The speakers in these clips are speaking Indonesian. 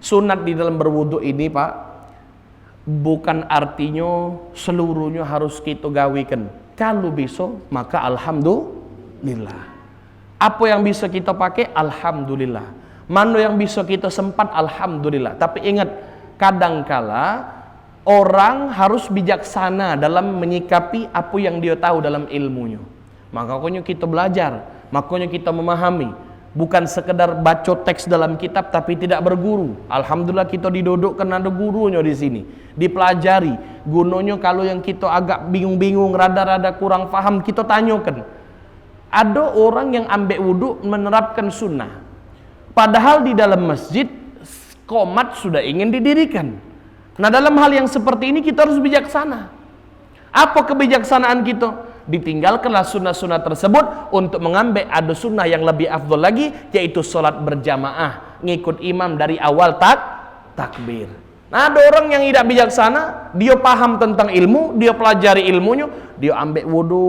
Sunat di dalam berwudu ini Pak, bukan artinya seluruhnya harus kita gawikan. Kalau bisa maka alhamdulillah. Apa yang bisa kita pakai alhamdulillah. Mana yang bisa kita sempat alhamdulillah. Tapi ingat, kadangkala orang harus bijaksana dalam menyikapi apa yang dia tahu dalam ilmunya. Makanya kita belajar, makanya kita memahami. Bukan sekedar baca teks dalam kitab tapi tidak berguru. Alhamdulillah kita didudukkan ada gurunya di sini, dipelajari. Gunanya kalau yang kita agak bingung-bingung, rada-rada kurang paham, kita tanyakan. Ada orang yang ambil wudhu menerapkan sunnah, padahal di dalam masjid qomat sudah ingin didirikan. Nah, dalam hal yang seperti ini kita harus bijaksana. Apa kebijaksanaan kita? Ditinggalkanlah sunnah-sunnah tersebut untuk mengambil ada sunnah yang lebih afdol lagi, yaitu sholat berjamaah, ngikut imam dari awal takbir. Nah, ada orang yang tidak bijaksana, dia paham tentang ilmu, dia pelajari ilmunya, dia ambil wudhu,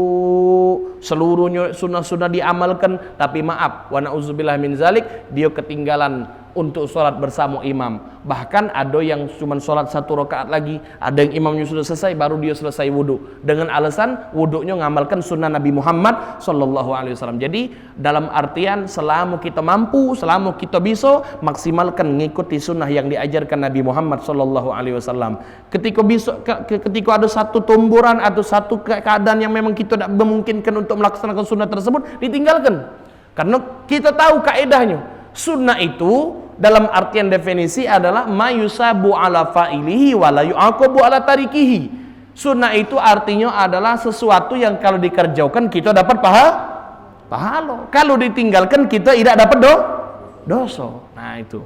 seluruhnya sunnah-sunnah diamalkan, tapi maaf, wa na'udzubillah min zalik, dia ketinggalan untuk sholat bersama imam. Bahkan ada yang cuma sholat 1 rakaat lagi, ada yang imamnya sudah selesai baru dia selesai wudhu, dengan alasan wudhunya ngamalkan sunnah Nabi Muhammad SAW. Jadi dalam artian selama kita mampu, selama kita bisa, maksimalkan mengikuti sunnah yang diajarkan Nabi Muhammad SAW. Ketika ada satu tumburan atau satu keadaan yang memang kita tidak memungkinkan untuk melaksanakan sunnah tersebut, ditinggalkan. Karena kita tahu kaedahnya, sunnah itu dalam artian definisi adalah mayusabu ala fa'ilihi wa la yu'aqabu ala tarikihi. Sunnah itu artinya adalah sesuatu yang kalau dikerjakan kita dapat pahala. Kalau ditinggalkan kita tidak dapat dosa. Nah, itu.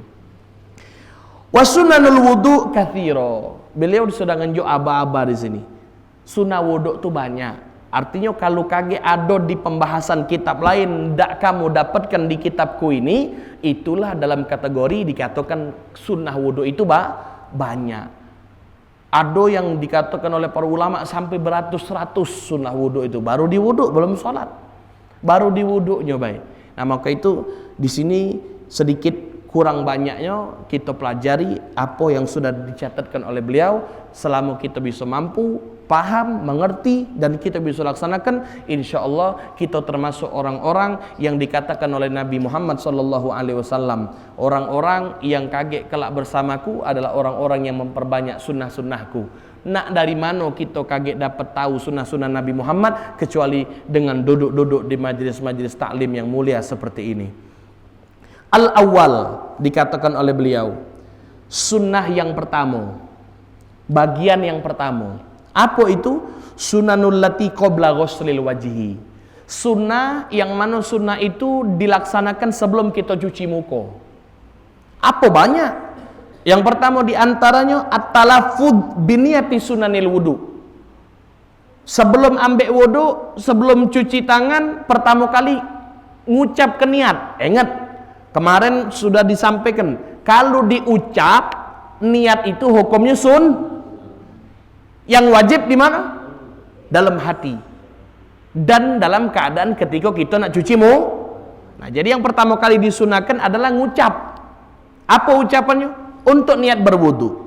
Wasunanul wudu katsira. Beliau sudah nganjuk aba-aba di sini. Sunnah wudu itu banyak. Artinya kalau kage ada di pembahasan kitab lain tidak kamu dapatkan di kitabku ini, itulah dalam kategori dikatakan sunnah wudhu itu banyak. Ada yang dikatakan oleh para ulama sampai beratus-ratus sunnah wudhu itu. Baru di wudhu, belum sholat. Baru di wudhunya baik. Nah, maka itu di sini sedikit kurang banyaknya kita pelajari apa yang sudah dicatatkan oleh beliau. Selama kita bisa mampu, paham, mengerti, dan kita bisa laksanakan, insya Allah kita termasuk orang-orang yang dikatakan oleh Nabi Muhammad SAW, orang-orang yang kaget kelak bersamaku adalah orang-orang yang memperbanyak sunnah-sunnahku. Nak dari mana kita kaget dapat tahu sunnah-sunnah Nabi Muhammad kecuali dengan duduk-duduk di majelis-majelis taklim yang mulia seperti ini. Al-awwal dikatakan oleh beliau, sunnah yang pertama, bagian yang pertama. Apa itu? Sunanul lati qabla ghuslil wajhi. Sunnah yang mana sunnah itu dilaksanakan sebelum kita cuci muka. Apa banyak? Yang pertama diantaranya at-talaffuz biniyati sunanil wudu. Sebelum ambil wudu, sebelum cuci tangan, pertama kali ngucap ke niat. Ingat, kemarin sudah disampaikan, kalau diucap niat itu hukumnya yang wajib di mana? Dalam hati. Dan dalam keadaan ketika kita nak cuci Nah, jadi yang pertama kali disunahkan adalah ngucap. Apa ucapannya? Untuk niat berwudu.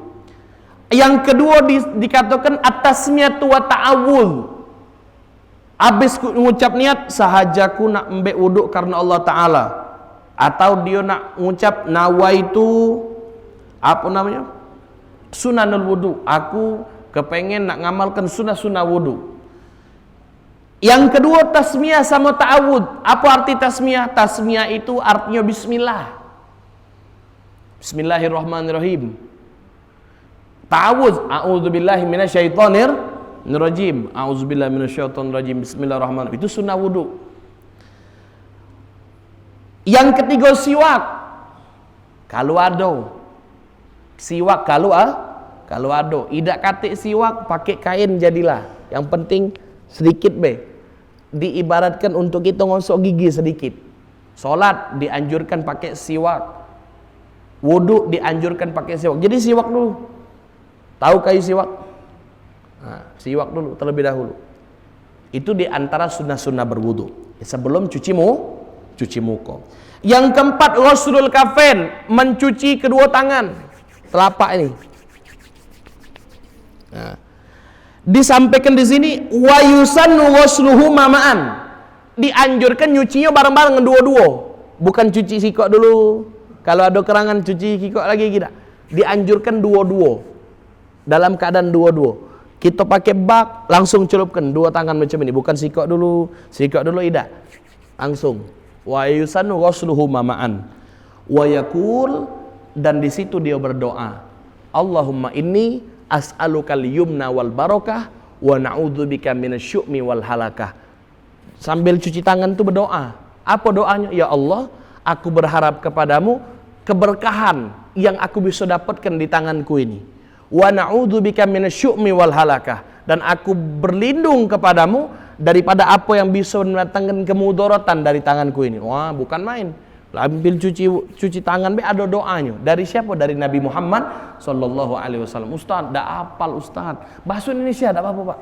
Yang kedua dikatakan at-tasmiyatu wa ta'awudz. Habis ngucap niat, sahajaku nak ambek wudu karena Allah Ta'ala. Atau dia nak ngucap nawaitu apa namanya? Sunanul wudu. Aku kepengen nak ngamalkan sunnah-sunnah wudu. Yang kedua tasmiyah sama ta'awud. Apa arti tasmiyah? Tasmiyah itu artinya bismillah. Bismillahirrahmanirrahim. Ta'awud, a'udzubillahi minasyaitonir rajim. A'udzubillahi minasyaitonir rajim. Bismillahirrahmanirrahim. Itu sunnah wudu. Yang ketiga siwak. Kalau ada. Siwak kalau ada, tidak katik siwak, pakai kain jadilah. Yang penting sedikit diibaratkan untuk kita ngosok gigi sedikit. Solat dianjurkan pakai siwak, wudu dianjurkan pakai siwak. Jadi siwak dulu. Tahu kayu siwak? Nah, siwak dulu terlebih dahulu. Itu diantara sunnah-sunnah berwudu sebelum cuci muka. Yang keempat, ghuslul kafain, mencuci kedua tangan. telapak ini. Nah, disampaikan di sini wa yusannu ghusluhu mama'an. Dianjurkan nyucinya bareng-bareng dua-dua. Bukan cuci sikok dulu. Kalau ada kerangan cuci sikok lagi tidak. Dianjurkan dua-dua. Dalam keadaan dua-dua. Kita pakai bak, langsung celupkan dua tangan macam ini. Bukan sikok dulu tidak. Langsung. Wa yusannu ghusluhu mama'an. Wa yaqul, dan di situ dia berdoa. Allahumma inni as'alukal yumna wal barakah wa na'udzubika minasyu'mi wal halakah. Sambil cuci tangan itu berdoa. Apa doanya? Ya Allah, aku berharap kepadamu keberkahan yang aku bisa dapatkan di tanganku ini. Wa na'udzubika minasyu'mi wal halakah, dan aku berlindung kepadamu daripada apa yang bisa mendatangkan kemudaratan dari tanganku ini. Wah, bukan main. Ambil cuci tangan ada doanya. Dari siapa? Dari Nabi Muhammad sallallahu alaihi wasallam. Ustaz, dak hafal Ustaz. Bahasa Indonesia dak apa-apa, Pak.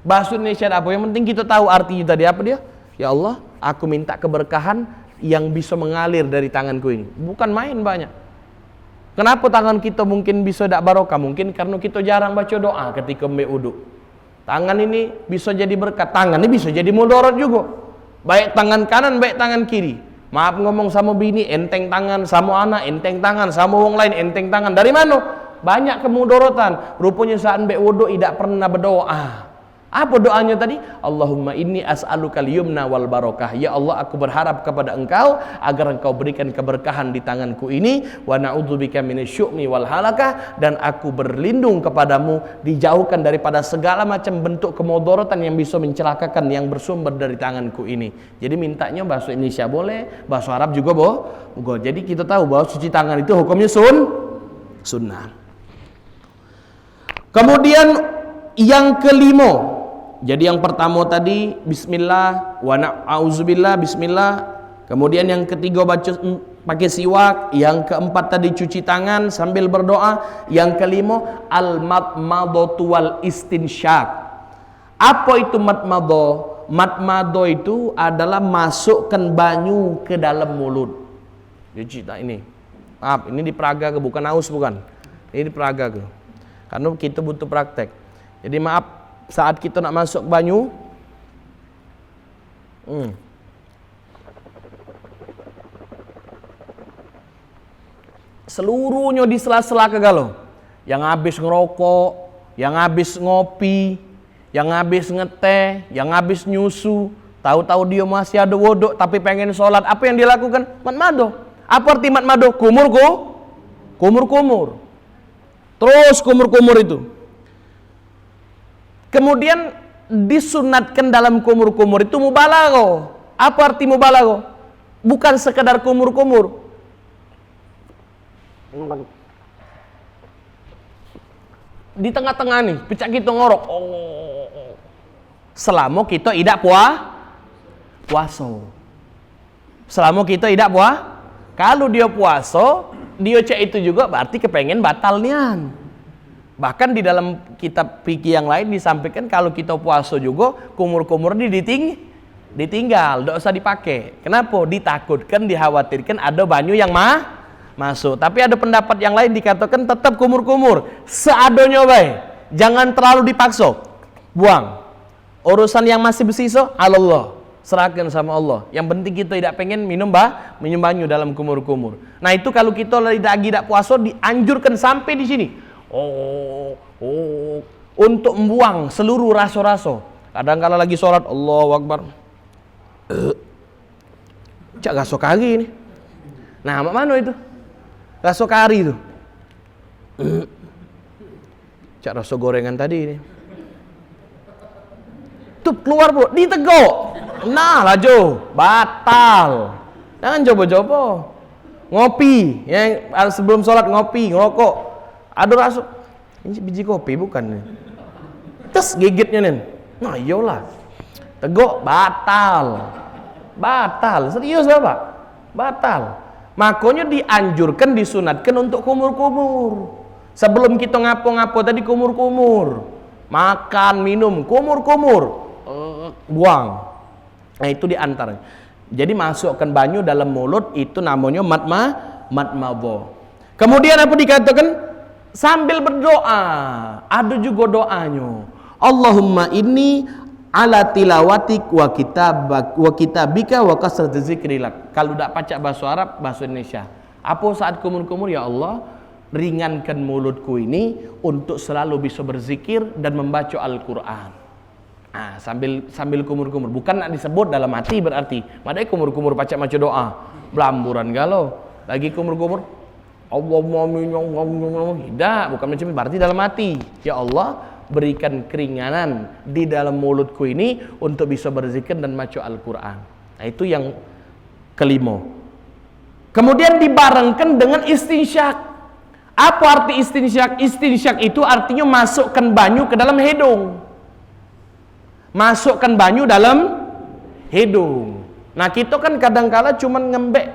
Bahasa Indonesia dak apa, yang penting kita tahu artinya tadi apa dia? Ya Allah, aku minta keberkahan yang bisa mengalir dari tanganku ini. Bukan main banyak. Kenapa tangan kita mungkin bisa tak barokah? Mungkin karena kita jarang baca doa ketika wudu. Tangan ini bisa jadi berkat, tangan ini bisa jadi mudarat juga. Baik tangan kanan, baik tangan kiri. Maaf ngomong sama bini, enteng tangan, sama anak, enteng tangan, sama orang lain, enteng tangan. Dari mana? Banyak kemudaratan. Rupanya saat wudu tidak pernah berdoa. Apa doanya tadi? Allahumma inni as'alukal yumna wal barakah. Ya Allah, aku berharap kepada Engkau agar Engkau berikan keberkahan di tanganku ini. Wa na'udzubika minasyu'mi wal halakah, dan aku berlindung kepadamu dijauhkan daripada segala macam bentuk kemudaratan yang bisa mencelakakan yang bersumber dari tanganku ini. Jadi mintanya bahasa Indonesia boleh, bahasa Arab juga boleh. Jadi kita tahu bahwa cuci tangan itu hukumnya sunnah. Kemudian yang kelima, jadi yang pertama tadi bismillah wa na'udzubillah, bismillah. Kemudian yang ketiga baca pakai siwak, yang keempat tadi cuci tangan sambil berdoa, yang kelima al-madmadhatu wal istinsyak. Apa itu madmadhah? Madmadhah itu adalah masukkan banyu ke dalam mulut. Jadi ini. Maaf, ini di Praga ke, bukan aus bukan. Ini di Praga ke. Karena kita butuh praktek. Jadi maaf, saat kita nak masuk banyu, seluruhnya di sela-sela kegalo. Yang habis ngerokok, yang habis ngopi, yang habis ngeteh, yang habis nyusu, tahu-tahu dia masih ada wuduk tapi pengen sholat, apa yang dia lakukan? Madmadhah. Apa arti madmadhah? Kumur-kumur. Terus kumur-kumur itu. Kemudian disunatkan dalam kumur-kumur itu mubalaghah. Apa arti mubalaghah? Bukan sekedar kumur-kumur. Di tengah-tengah nih, pecah kita ngorok. Selama kita tidak puasa. Selama kita tidak kalau dia puasa, dia cek itu juga berarti kepengen batal nian. Bahkan di dalam kitab fikih yang lain disampaikan kalau kita puasa juga kumur-kumur ini ditinggal, tidak usah dipakai. Kenapa? Ditakutkan, dikhawatirkan ada banyu yang masuk. Tapi ada pendapat yang lain dikatakan tetap kumur-kumur, seadanya baik. Jangan terlalu dipaksa. Buang. Urusan yang masih bersisa Allah, serahkan sama Allah. Yang penting kita tidak pengen minum banyu dalam kumur-kumur. Nah, itu kalau kita tidak puasa dianjurkan sampai di sini. Untuk membuang seluruh rasa-rasa. Kadang kala lagi sholat, Allahu Akbar, cak gaso kari ini. Nah, mana itu? Gaso kari itu. Cak rasa gorengan tadi ini. Tuh keluar bro, ditegok. Nah, laju, batal. Jangan coba-coba. Ngopi, yang sebelum sholat ngopi, ngerokok. Ada rasa, ini biji kopi bukan? Terus gigitnya nih. Nah, iyalah. Tegok, batal. Serius Bapak? Batal. Makanya dianjurkan, disunatkan untuk kumur-kumur. Sebelum kita ngapo-ngapo tadi kumur-kumur. Makan, minum, kumur-kumur. Buang. Nah, itu diantaranya. Jadi masukkan banyu dalam mulut itu namanya madmadhah. Kemudian apa dikatakan? Sambil berdoa. Ada juga doanya. Allahumma inni ala tilawatik wa kitabika wa kasrati zikrilak. Kalau tak pacak bahasa Arab, bahasa Indonesia. Apa saat kumur-kumur, ya Allah, ringankan mulutku ini untuk selalu bisa berzikir dan membaca Al-Quran. Sambil kumur-kumur, bukan nak disebut dalam hati berarti. Madai kumur-kumur pacak maca doa, belamburan galau. Lagi kumur-kumur, Allahumma tidak, bukan macam ini, berarti dalam hati. Ya Allah, berikan keringanan di dalam mulutku ini untuk bisa berzikir dan baca Al-Quran. Nah, itu yang kelima. Kemudian dibarengkan dengan istinsyak. Apa arti istinsyak? Istinsyak itu artinya masukkan banyu ke dalam hidung. Masukkan banyu dalam hidung. Nah, kita kan kadangkala cuman ngembek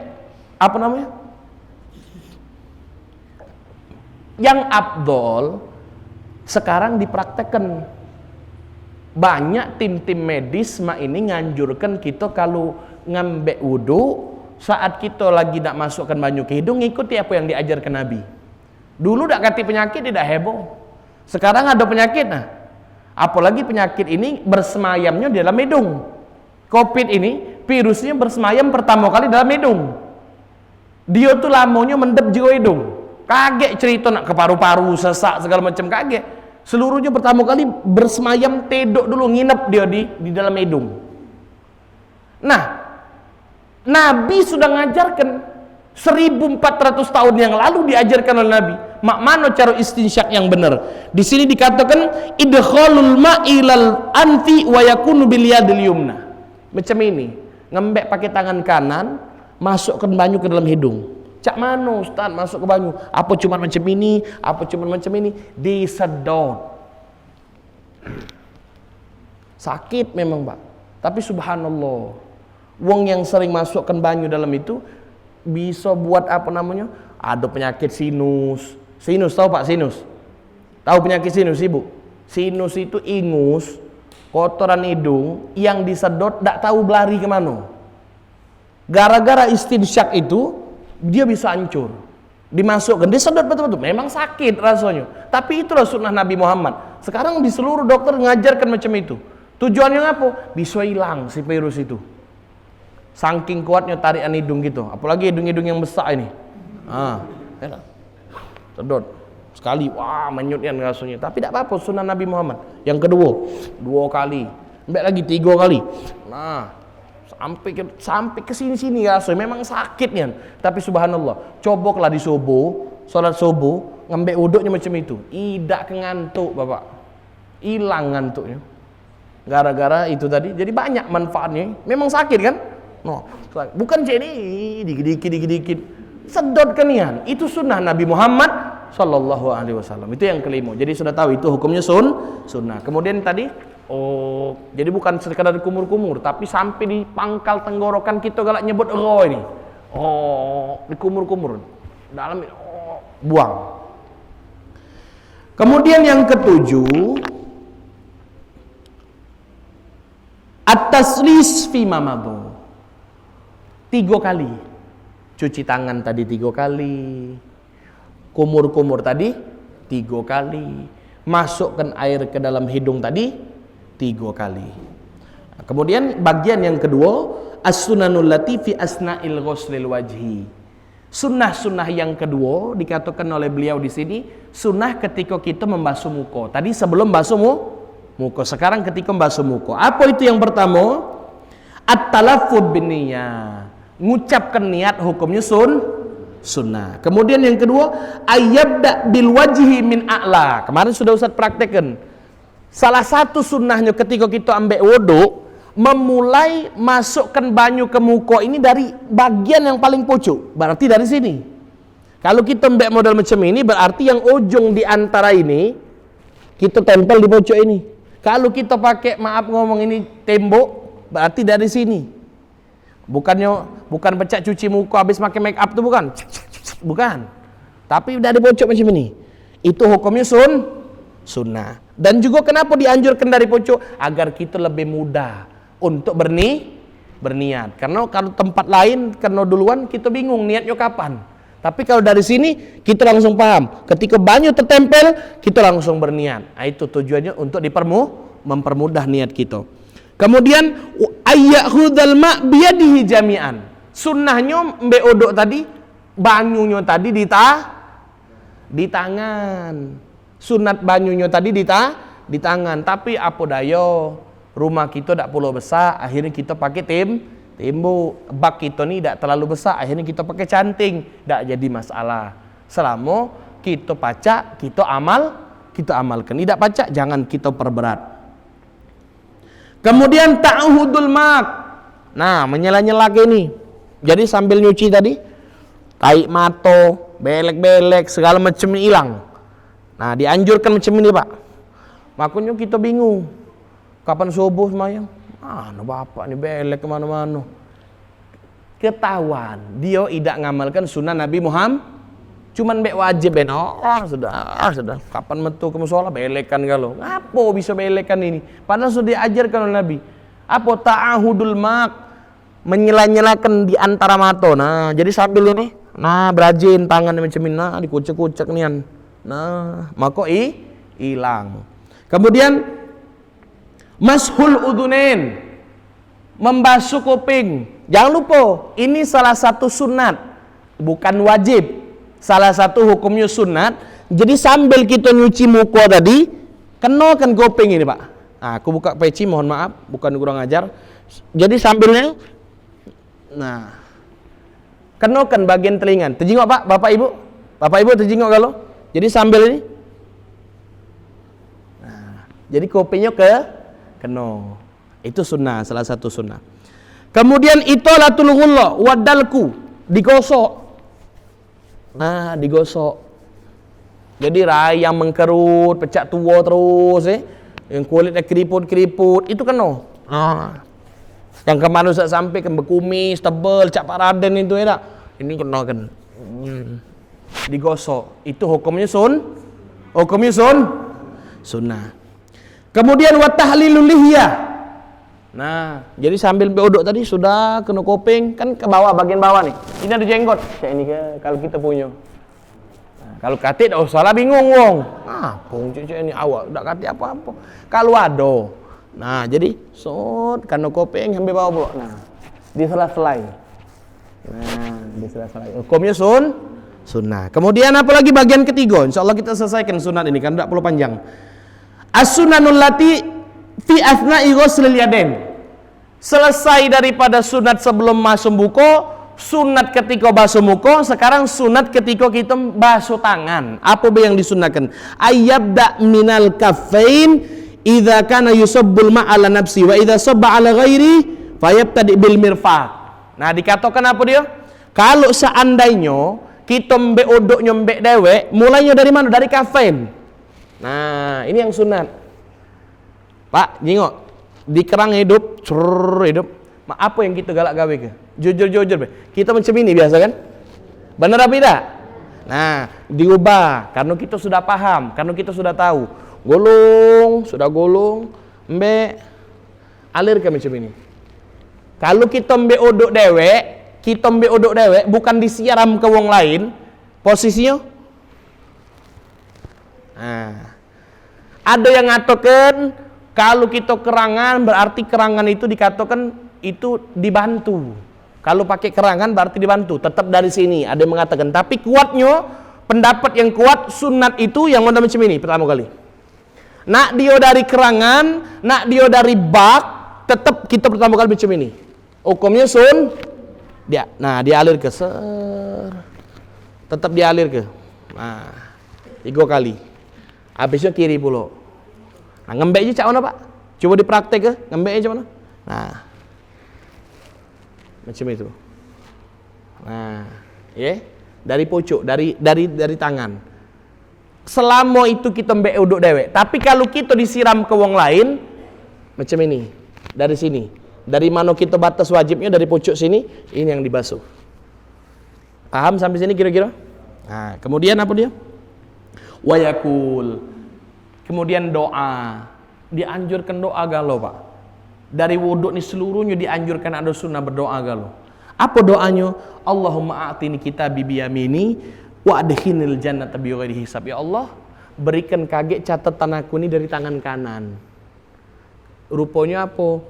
apa namanya? Yang afdol sekarang dipraktekkan. Banyak tim-tim medis ini nganjurkan kita kalau ngembek wudu, saat kita lagi nak masukkan banyu ke hidung, ikuti apa yang diajarkan Nabi. Dulu tak kati penyakit tidak heboh. Sekarang ada penyakit, nah, apalagi penyakit ini bersemayamnya di dalam hidung. Covid ini virusnya bersemayam pertama kali dalam hidung. Dia tuh lamanya mendep juga hidung. Kaget cerita nak ke paru-paru, sesak segala macam, kaget. Seluruhnya pertama kali bersemayam, tedok dulu, nginep dia di dalam hidung. Nah, Nabi sudah ngajarkan 1400 tahun yang lalu, diajarkan oleh Nabi mak mana cara istinsyak yang benar. Di sini dikatakan idkhalul ma'ilal anfi wa yakunu bil yadil yumna. Macam ini, ngembek pakai tangan kanan, masukkan banyu ke dalam hidung. Cak mana Ustaz masuk ke banyu? Apa cuma macam ini? Apa cuma macam ini? Disedot. Sakit memang, Pak. Tapi subhanallah, wong yang sering masukkan banyu dalam itu bisa buat apa namanya? Ada penyakit sinus. Sinus, tahu Pak sinus? Tahu penyakit sinus, Ibu? Sinus itu ingus, kotoran hidung yang disedot tak tahu berlari kemana. Gara-gara istinsyak itu dia bisa hancur. Dimasukkan, disedot betul-betul. Memang sakit rasanya. Tapi itulah sunnah Nabi Muhammad. Sekarang di seluruh dokter mengajarkan macam itu. Tujuannya apa? Bisa hilang si virus itu. Saking kuatnya tarikan hidung gitu. Apalagi hidung-hidung yang besar ini. Sedot. Sekali, wah menyutkan rasanya. Tapi tidak apa-apa, sunnah Nabi Muhammad. Yang kedua, 2 kali. Sampai lagi 3 kali. Nah, sampai ke sini-sini ya, memang sakit kan. Tapi subhanallah, coboklah di subuh, salat subuh, ngembek wuduknya macam itu. Tidak ngantuk, Bapak. Hilang ngantuknya. Gara-gara itu tadi, jadi banyak manfaatnya. Memang sakit kan? No, bukan jadi dikit-dikit. Sedotkan nian. Itu sunnah Nabi Muhammad sallallahu alaihi wasallam. Itu yang kelima. Jadi sudah tahu itu hukumnya sunnah. Kemudian tadi jadi bukan sekadar kumur-kumur, tapi sampai di pangkal tenggorokan kita galak nyebut ini. Di kumur-kumur. Dalam buang. Kemudian yang ketujuh, at-taslis fi mamadu. 3 kali. Cuci tangan tadi 3 kali. Kumur-kumur tadi 3 kali. Masukkan air ke dalam hidung tadi 3 kali. Kemudian bagian yang kedua, as-sunanul lati fi asna'il ghuslil wajhi. Sunnah-sunnah yang kedua dikatakan oleh beliau di sini, sunnah ketika kita membasuh muka. Tadi sebelum basuh muka, sekarang ketika membasuh muka. Apa itu yang pertama? At-talaffuz bin niyah. Ngucapkan niat, hukumnya sunnah. Kemudian yang kedua, ayyabda bil wajhi min a'la. Kemarin sudah Ustaz praktekkan. Salah satu sunnahnya ketika kita ambil wudu, memulai masukkan banyu ke muka ini dari bagian yang paling pucuk. Berarti dari sini. Kalau kita ambil model macam ini, berarti yang ujung di antara ini kita tempel di pucuk ini. Kalau kita pakai, maaf ngomong ini tembok, berarti dari sini. Bukan pecah cuci muka habis pakai make up tuh, bukan. Bukan. Tapi dari pucuk macam ini. Itu hukumnya sunnah. Dan juga kenapa dianjurkan dari pucuk? Agar kita lebih mudah untuk berniat. Karena kalau tempat lain kena duluan, kita bingung niatnya kapan. Tapi kalau dari sini kita langsung paham. Ketika banyu tertempel, kita langsung berniat. Nah, itu tujuannya untuk mempermudah niat kita. Kemudian ayyakhudal ma' biyadihi jami'an. Sunnahnya mbek odok tadi, banyunya tadi di tangan. Sunat banyunya tadi di tangan. Tapi apa dayo? Rumah kita tak perlu besar, akhirnya kita pakai timbu. Bak kita ni tak terlalu besar, akhirnya kita pakai canting. Tak jadi masalah. Selama kita pacak, kita amalkan. Tidak pacak, jangan kita perberat. Kemudian ta'hudul mak. Nah, menyela-nyela ini. Jadi sambil nyuci tadi, taik mato, belek-belek, segala macam hilang. Nah, dianjurkan macam ini, Pak. Makanya kita bingung. Kapan subuh semayang? Bapak ni belek kemana-mana. Ketahuan dia tidak ngamalkan sunnah Nabi Muhammad. Cuman bek wajib sudah. Kapan metu ke musola belekan kalau. Apa bisa belekan ini? Padahal sudah diajarkan oleh Nabi. Apa ta'ahudul mak, menyela-nyelakan di antara mata. Nah, jadi sambil ini, berajin tangan macam ini, dikucek-kucek nian. Nah, maka hilang. Kemudian mashul udunain, membasuh kuping. Jangan lupa, ini salah satu sunat, bukan wajib. Salah satu hukumnya sunat. Jadi sambil kita nyuci muka tadi, kenakan kuping ini, Pak. Nah, aku buka peci, mohon maaf, bukan kurang ajar. Jadi sambilnya, kenakan bagian telinga. Terjengok, Pak, Bapak Ibu terjengok kalau. Jadi sambil ini, jadi kupingnya kena. Itu sunnah, salah satu sunnah. Kemudian itolatul ghulla wadalku, digosok. Nah, digosok. Jadi rai yang mengkerut, pecah tua terus, yang kulitnya keriput-keriput, itu kena. Yang kemarin Ustaz sampai kan berkumis, tebal, cak Pak Raden itu ya. Ini kena kan. Digosok. Itu hukumnya sunnah. Kemudian wa tahlilul lihya. Nah, jadi sambil beodok tadi sudah kena kuping, kan ke bawah, bagian bawah nih. Ini ada jenggot. Kayak ini kalau kita punya. Nah, kalau katik tak salah bingung wong. Pungcuk ini awak tak katik apa-apa. Kalau ada. Nah, jadi kena kuping sambil bawah pula. Nah, di sela-selai. Hukumnya sunnah. Kemudian apa lagi bagian ketiga? Insyaallah kita selesaikan sunat ini kan tidak perlu panjang. As-sunanul lati fi asna'i ghuslil yadain. Selesai daripada sunat sebelum masuk buko, sunat ketika basuh muka, sekarang sunat ketika kita basuh tangan. Apa yang disunahkan? Ayyabda minal kaffain idza kana yusabbul ma'ala nafsi wa idza sabba 'ala ghairi fayabtadi bil mirfaq. Nah, dikatakan apa dia? Kalau seandainya kita mbek odok nyembek dewek, mulainya dari mana? Dari kaffain. Nah, ini yang sunat. Pak, jengok. Di kerang hidup. Apa yang kita galak gawe ke? Jujur. Kita macam ini biasa kan? Benar apa tidak? Nah, diubah. Karena kita sudah paham. Karena kita sudah tahu. Golong. Mbek. Alir ke macam ini. Kalau kita mbek odok dewek, bukan disiram ke wong lain. Posisinya. Nah. Ada yang ngatakan kalau kita kerangan berarti kerangan itu dikatakan itu dibantu. Kalau pakai kerangan berarti dibantu. Tetap dari sini ada yang mengatakan. Tapi kuatnya pendapat yang kuat sunat itu yang mana macam ini pertama kali. Nak dia dari kerangan, nak dia dari bak, tetap kita pertama kali macam ini. Hukumnya dia. Nah, dialir ke tetap dialir ke. Nah, 3 kali. Habisnya kiri pula. Nah, ngembek je cak mana, Pak? Coba dipraktek ke? Ngembek je mana? Nah. Macam itu. Nah, dari pucuk, dari tangan. Selama itu kita mbek uduk dewek. Tapi kalau kita disiram ke wong lain macam ini. Dari sini. Dari mana kita batas wajibnya dari pucuk sini, ini yang dibasuh. Paham sampai sini kira-kira? Nah, kemudian apa dia? Wayakul. Kemudian doa. Dianjurkan doa galau, Pak. Dari wuduk ni seluruhnya dianjurkan ada sunnah berdoa galau. Apa doanya? Allahumma a'tini kitabi biyamini wa adkhilnil jannata bighairi hisab. Ya Allah, berikan kaget catatan aku ini dari tangan kanan. Rupanya apa?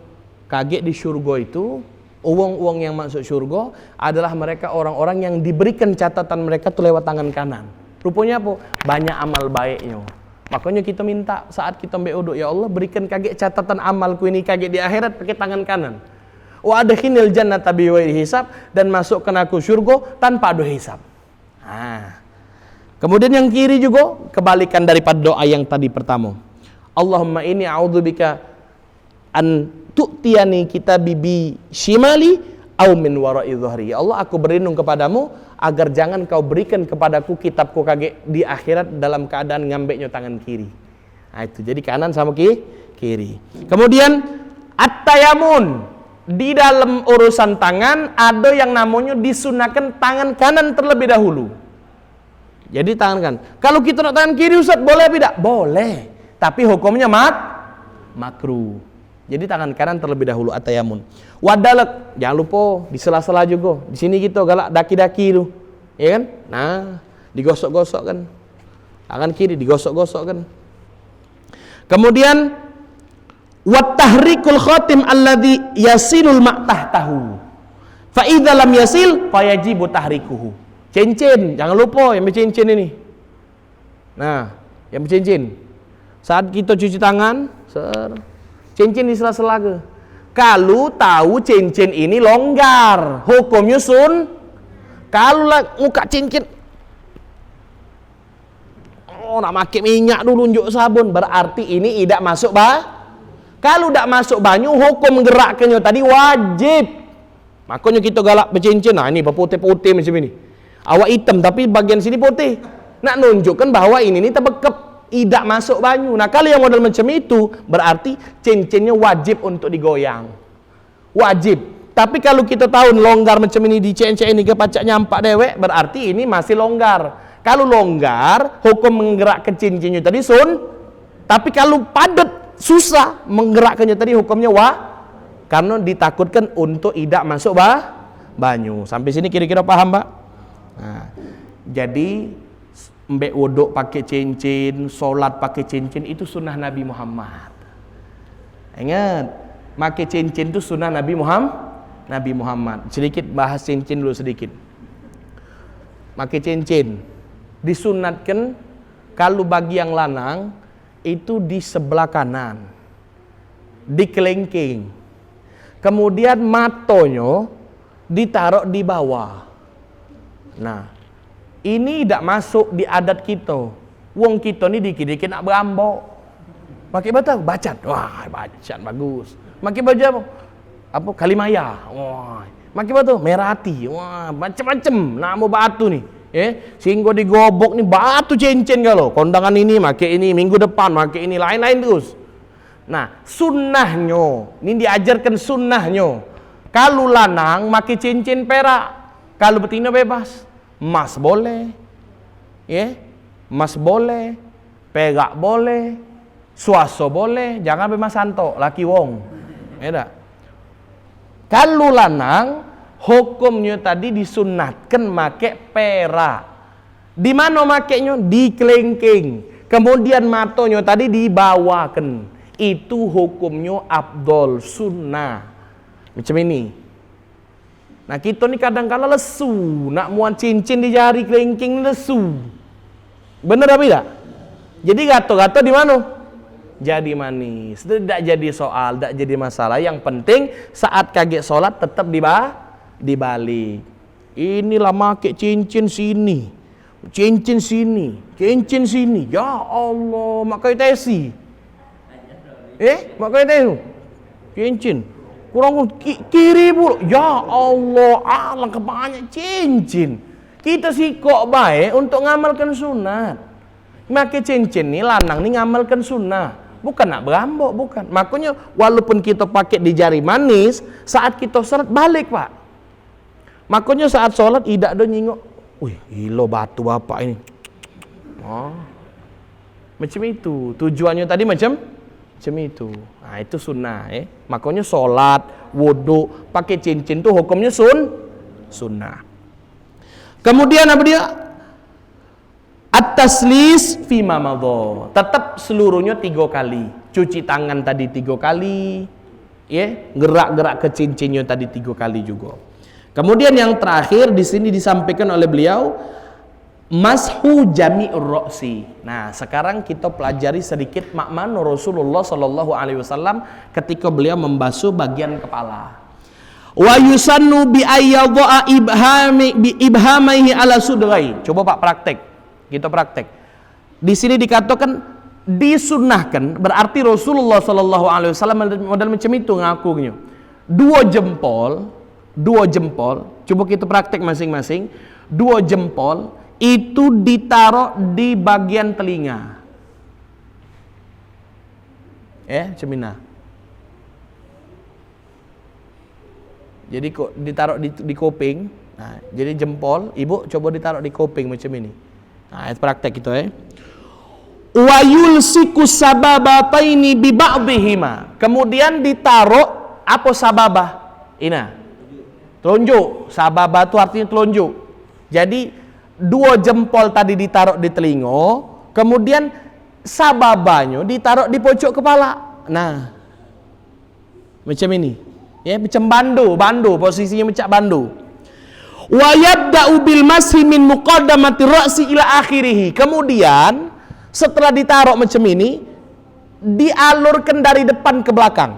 Kaget di surga itu, uang-uang yang masuk surga adalah mereka orang-orang yang diberikan catatan mereka tuh lewat tangan kanan. Rupanya apa? Banyak amal baiknya. Makanya kita minta saat kita berdoa, ya Allah berikan kaget catatan amalku ini kaget di akhirat pakai tangan kanan. Wa adkhilnil jannata bighairi hisab, dan masukkan aku surga tanpa ada hisab. Kemudian yang kiri juga kebalikan daripada doa yang tadi pertama. Allahumma inni a'udzubika an tu'tiyani kitabi bi shimali au min wara'i dhuhri. Ya Allah, aku berlindung kepadamu agar jangan kau berikan kepadaku kitabku kaget di akhirat dalam keadaan ngambeknya tangan kiri. Nah itu, jadi kanan sama kiri. Kemudian at-tayamun. Di dalam urusan tangan ada yang namanya disunahkan tangan kanan terlebih dahulu. Jadi tangan kanan. Kalau kita nak tangan kiri Ustaz, boleh tidak? Boleh. Tapi hukumnya makruh. Jadi tangan kanan terlebih dahulu at-tayamun. Wadalak, jangan lupa di sela-sela juga. Di sini kita galak daki-daki tu. Ya kan? Nah, digosok-gosok kan. Tangan kiri digosok-gosok kan. Kemudian wat tahrikul khatim alladhi yasilul ma'tahtahu. Fa idza lam yasil fayajibu tahrikuhu. Cincin, jangan lupa yang bercincin ini. Nah, yang bercincin. Saat kita cuci tangan, cincin di sela-sela ke. Kalau tahu cincin ini longgar, hukumnya kalau muka cincin, nak pakai minyak dulu unjuk sabun, berarti ini tidak masuk Kalau tidak masuk banyu, hukum gerakkannya tadi wajib. Makanya kita galak bercincin. Nah ini berputih-putih macam ini. Awak hitam tapi bagian sini putih. Nak nunjukkan bahwa ini terbekap, tidak masuk banyu. Nah kalau yang model macam itu, berarti cincinnya wajib untuk digoyang. Wajib. Tapi kalau kita tahu longgar macam ini di cincin ini ke pacak nyampak dewek, berarti ini masih longgar. Kalau longgar, hukum menggerakkan cincinnya tadi Tapi kalau padat, susah menggerakkannya tadi hukumnya karena ditakutkan untuk tidak masuk banyu. Sampai sini kira-kira paham, Pak? Nah, jadi mbek wuduk pakai cincin, solat pakai cincin, itu sunnah Nabi Muhammad. Ingat, pakai cincin itu sunnah Nabi Muhammad. Sedikit bahas cincin dulu sedikit. Pakai cincin disunatkan kalau bagi yang lanang itu di sebelah kanan, di kelingking. Kemudian matonya ditaruh di bawah. Nah, ini tidak masuk di adat kita. Wong kita ni dikit-dikit nak berambok. Pakai batu bacan. Wah, bacan bagus. Pakai baju apa? Kalimaya. Wah. Pakai batu merah hati. Wah, macam-macam nak mau batu ni. Sehingga digobok ni batu cincin kalau. Kondangan ini pakai ini, minggu depan pakai ini, lain-lain terus. Nah, sunnahnya, ini diajarkan sunnahnya. Kalau lanang pakai cincin perak. Kalau betina bebas, emas boleh, emas boleh, perak boleh, suaso boleh, jangan bebas santo, laki wong, ya. Kalau lanang, hukumnya tadi disunatkan make perak. Di mana makainya? Di kelingking. Kemudian matonya tadi dibawakan. Itu hukumnya abdol sunnah. Macam ini. Nah kita ni kadang-kadang lesu, nak muat cincin di jari kelingking lesu. Bener apa tidak? Jadi gato-gato di mana? Jadi manis. Tidak jadi soal, tidak jadi masalah. Yang penting saat kaget sholat tetap dibalik. Inilah make cincin sini, cincin sini, cincin sini. Ya Allah, makai tesi. Makai tesi. Cincin. Kurang kiri pula. Ya Allah, alangkah banyak cincin. Kita sikok baik untuk ngamalkan sunat. Makai cincin ni lanang ni ngamalkan sunnah. Bukan nak berambok, bukan. Makanya walaupun kita pakai di jari manis, saat kita sholat balik, Pak. Makanya saat sholat tidak ada nyingok. Wih, gila batu bapak ini. Macam itu. Tujuannya tadi macam itu. Nah, itu sunnah. Makanya sholat, wudhu, pakai cincin tuh hukumnya sunnah. Kemudian apa dia? At-taslis fima madha. Tetap seluruhnya 3 kali. Cuci tangan tadi 3 kali, ya, gerak-gerak ke cincinnya tadi 3 kali juga. Kemudian yang terakhir di sini disampaikan oleh beliau, mashu jami'ur ra'si. Nah, sekarang kita pelajari sedikit makna Rasulullah sallallahu alaihi wasallam ketika beliau membasuh bagian kepala. Wa yusannu bi ayyadha ibhamaihi ala sudrai. Coba Pak praktek. Kita praktek. Di sini dikatakan disunnahkan, berarti Rasulullah sallallahu alaihi wasallam modal macam itu ngakunya. 2 jempol, coba kita praktek masing-masing. 2 jempol itu ditaruh di bagian telinga. Cemina. Jadi kok ditaruh di kuping. Nah, jadi jempol, ibu coba ditaruh di kuping macam ini. Nah, praktek itu wa yulsiku sababataini bi ba'dihima. Kemudian ditaruh apa sababah? Ina. Telunjuk. Sababah itu artinya telunjuk. Jadi 2 jempol tadi ditaruh di telinga, kemudian sababahnya ditaruh di pojok kepala. Nah, macam ini. Ya, macam bandu, posisinya macam bandu. Wa yabda'u bil mashi min muqaddamati ra'si ila akhirih. Kemudian setelah ditaruh macam ini, dialurkan dari depan ke belakang.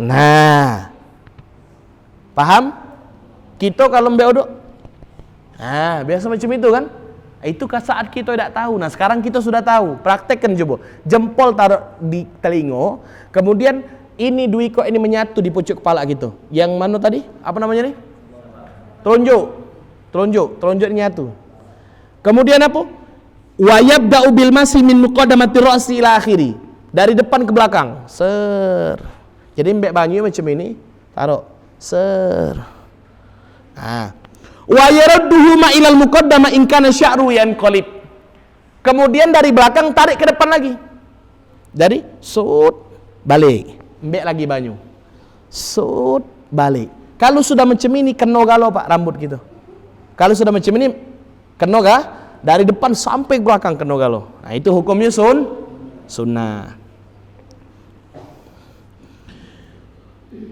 Nah, paham? Kita kalau mbak biasa macam itu kan? Itu saat kita tidak tahu. Nah, sekarang kita sudah tahu. Praktekkan coba. Jempol taruh di telinga, kemudian ini duiko ini menyatu di pojok kepala gitu. Yang mana tadi? Apa namanya nih? Telunjuk nyatu. Kemudian apa? Wa yabda'u bil mashi min muqaddamati ra'si ila akhiri. Dari depan ke belakang. Ser. Jadi mbek banyu macam ini, taruh. Ser. Nah. Wa yarudduhu ma ilal muqaddama in kana sya'ru yanqalib. Kemudian dari belakang tarik ke depan lagi. Dari sud balik. Mbek lagi banyu. Sud balik. Kalau sudah macam ini kena galau Pak rambut gitu. Kalau sudah macam ini kena gak? Dari depan sampai belakang kena galau. Nah, itu hukumnya sunnah.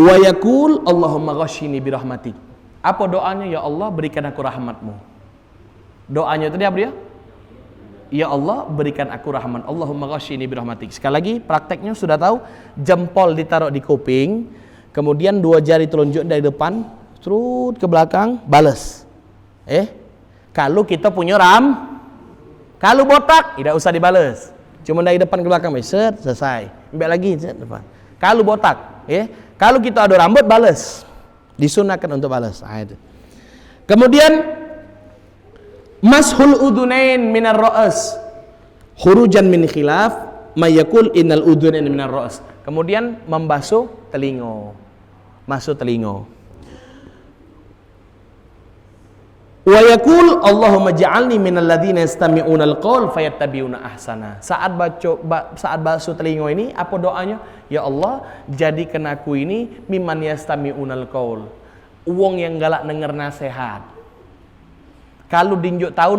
Wa yaqul Allahumma ghashini bi rahmatik. Apa doanya? Ya Allah, berikan aku rahmatmu. Doanya itu dia apa dia? Ya Allah, berikan aku rahmat. Allahumma ghashini bi rahmatik. Sekali lagi prakteknya sudah tahu. Jempol ditaruh di kuping, kemudian 2 jari telunjuk dari depan, terus ke belakang, balas. Kalau kita punya kalau botak tidak usah dibales. Cuma dari depan ke belakang, selesai. Ambil lagi depan. Kalau botak, kalau kita ada rambut balas. Disunahkan untuk balas. Kemudian mashul udunain minar ra's khurujan min khilaf mayakul innal udunain minar ra's. Kemudian membasuh telinga. Masuk telinga. Wa yaqul Allahumma ja'alni minal ladzina yastami'una al-qaul fayattabi'una ahsana. Saat basuh telinga ini apa doanya? Ya Allah, jadikan aku ini mimman yastami'una al-qaul. Wong yang galak denger nasihat. Kalau dinjuk tahu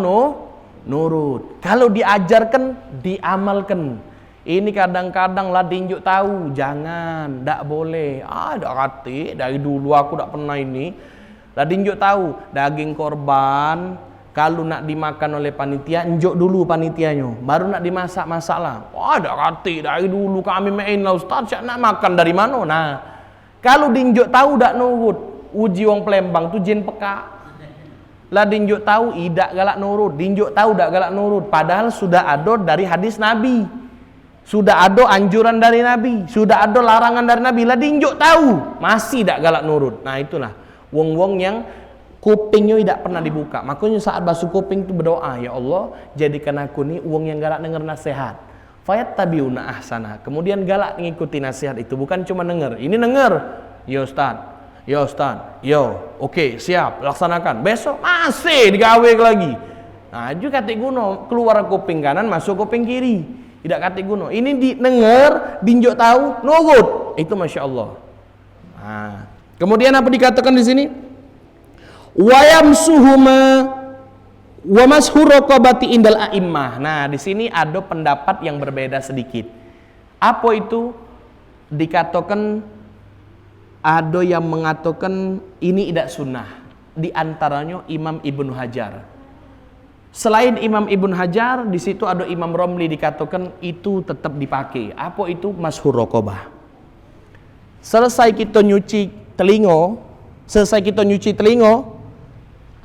nurut. Kalau diajarkan diamalkan. Ini kadang-kadang lah dinjuk tahu, jangan, ndak boleh. Dak hati, dari dulu aku ndak pernah ini. Lah dinjuk tahu, daging korban kalau nak dimakan oleh panitia, enjuk dulu panitianya, baru nak dimasak lah. Dak hati, dari dulu kami main lah Ustaz, nak makan dari mana? Nah, kalau dinjuk tahu dak nurut, uji wong Palembang tu jin peka. Lah dinjuk tahu idak galak nurut, dinjuk tahu dak galak nurut, padahal sudah ada dari hadis Nabi. Sudah ada anjuran dari Nabi, sudah ada larangan dari Nabi. Lah dinjuk tahu, masih dak galak nurut. Nah, itulah wong-wong yang kupingnya tidak pernah dibuka. Makanya saat basuh kuping itu berdoa, ya Allah, jadikan aku ni wong yang galak dengar nasihat. Fayattabi'una ahsana. Kemudian galak mengikuti nasihat itu, bukan cuma dengar. Ini dengar, ya Ustaz, ya Ustaz, yo, oke, siap, laksanakan. Besok masih digawe lagi. Nah, juga kata guna, keluar kuping kanan, masuk kuping kiri. Tidak kata guna. Ini didengar, dinjuk tahu, nurut. Itu Masya Allah. Nah, kemudian apa dikatakan di sini? Wa yamsuhuma wa mashur raqabati indal a'immah. Nah, di sini ada pendapat yang berbeda sedikit. Apa itu? Dikatakan ada yang mengatakan ini tidak sunnah. Di antaranya Imam Ibnu Hajar. Selain Imam Ibnu Hajar, di situ ada Imam Romli dikatakan itu tetap dipakai. Apa itu? Mashur raqabah. Selesai kita nyuci telinga,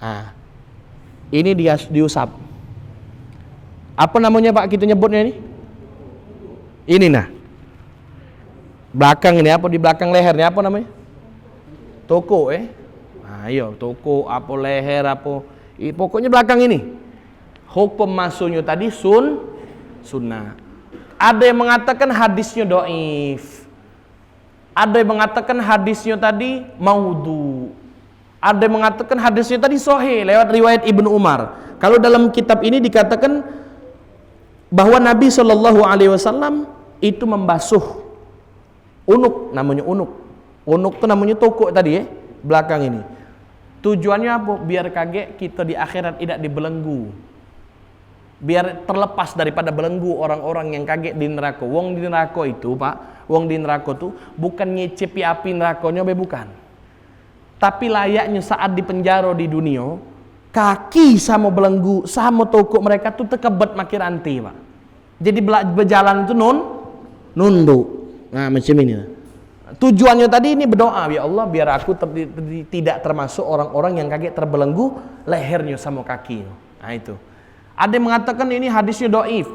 nah, ini dia diusap. Apa namanya Pak kita nyebutnya ini? Ini nah. Belakang ini apa, di belakang lehernya apa namanya? Toko Nah, ayo toko apa leher apa. Pokoknya belakang ini. Hukum masuknya tadi sunnah. Ada yang mengatakan hadisnya dhaif. Ada yang mengatakan hadisnya tadi maudhu. Ada yang mengatakan hadisnya tadi sahih lewat riwayat Ibnu Umar. Kalau dalam kitab ini dikatakan bahwa Nabi SAW itu membasuh unuk, namanya unuk. Unuk itu namanya toko tadi belakang ini. Tujuannya apa? Biar kaget kita di akhirat tidak dibelenggu. Biar terlepas daripada belenggu orang-orang yang kaget di neraka. Wong di neraka itu, Pak, wong di neraka itu bukan ngecepi api nerakanya, bukan. Tapi layaknya saat di penjara di dunia, kaki sama belenggu sama toko mereka tuh tekebet makin rantai, Pak. Jadi berjalan itu nunduk. Nah, macam ini. Tujuannya tadi ini berdoa, ya Allah biar aku tidak termasuk orang-orang yang kaget terbelenggu lehernya sama kakinya. Nah itu. Ada yang mengatakan ini hadisnya dhaif.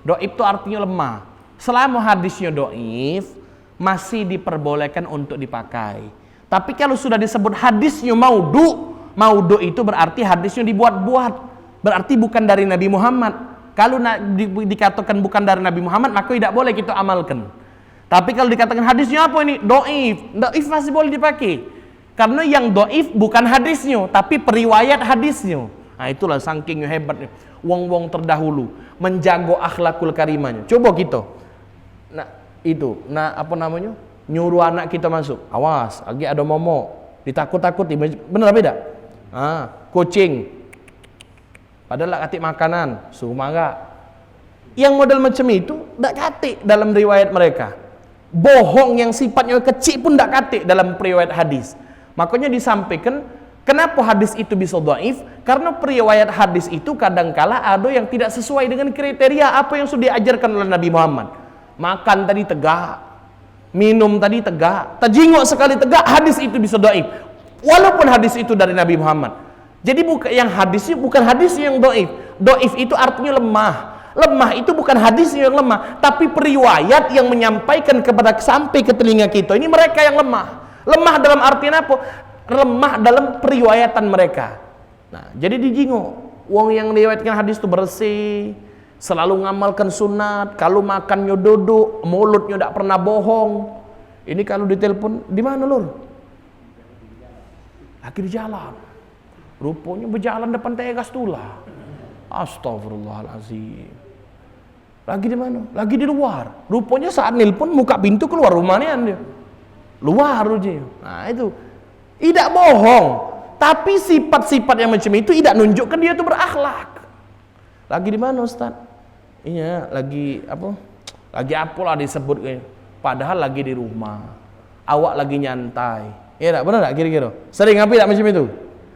Dhaif itu artinya lemah. Selama hadisnya dhaif, masih diperbolehkan untuk dipakai. Tapi kalau sudah disebut hadisnya maudhu, maudhu itu berarti hadisnya dibuat-buat. Berarti bukan dari Nabi Muhammad. Kalau dikatakan bukan dari Nabi Muhammad, maka tidak boleh kita amalkan. Tapi kalau dikatakan hadisnya apa ini? Dhaif. Dhaif masih boleh dipakai. Karena yang dhaif bukan hadisnya, tapi periwayat hadisnya. Nah itulah saking hebatnya wong-wong terdahulu menjaga akhlakul karimahnya. Coba kita. Nah, itu. Nah, apa namanya? Nyuruh anak kita masuk. Awas, lagi ada momok. Ditakut-takuti. Benar beda? Kucing. Padahal lah katik makanan, suruh marah. Yang model macam itu tak katik dalam riwayat mereka. Bohong yang sifatnya kecil pun tak katik dalam riwayat hadis. Makanya disampaikan kenapa hadis itu bisa dhaif? Karena periwayat hadis itu kadangkala ada yang tidak sesuai dengan kriteria apa yang sudah diajarkan oleh Nabi Muhammad. Makan tadi tegak, minum tadi tegak, tajingok sekali tegak, hadis itu bisa dhaif. Walaupun hadis itu dari Nabi Muhammad. Jadi yang hadisnya bukan hadis yang dhaif. Dhaif itu artinya lemah. Lemah itu bukan hadis yang lemah, tapi periwayat yang menyampaikan sampai ke telinga kita. Ini mereka yang lemah. Lemah dalam artian apa? Lemah dalam periwayatan mereka. Nah, jadi dijingo wong yang riwayatkan hadis itu bersih, selalu ngamalkan sunat, kalau makannya duduk, mulutnya tidak pernah bohong. Ini kalau ditelepon, di mana lur? Lagi di jalan. Rupanya berjalan depan tegas tulah. Astagfirullahalazim. Lagi di mana? Lagi di luar. Rupanya saat nelpon muka pintu keluar rumahnya dia. Luar aja. Nah, itu tidak bohong, tapi sifat-sifat yang macam itu tidak nunjukkan dia itu berakhlak. Lagi di mana Ustaz? Iya, lagi apa? Lagi apalah disebut kayak. Padahal lagi di rumah. Awak lagi nyantai. Iya tak? Benar tak kira-kira? Sering apa tidak macam itu?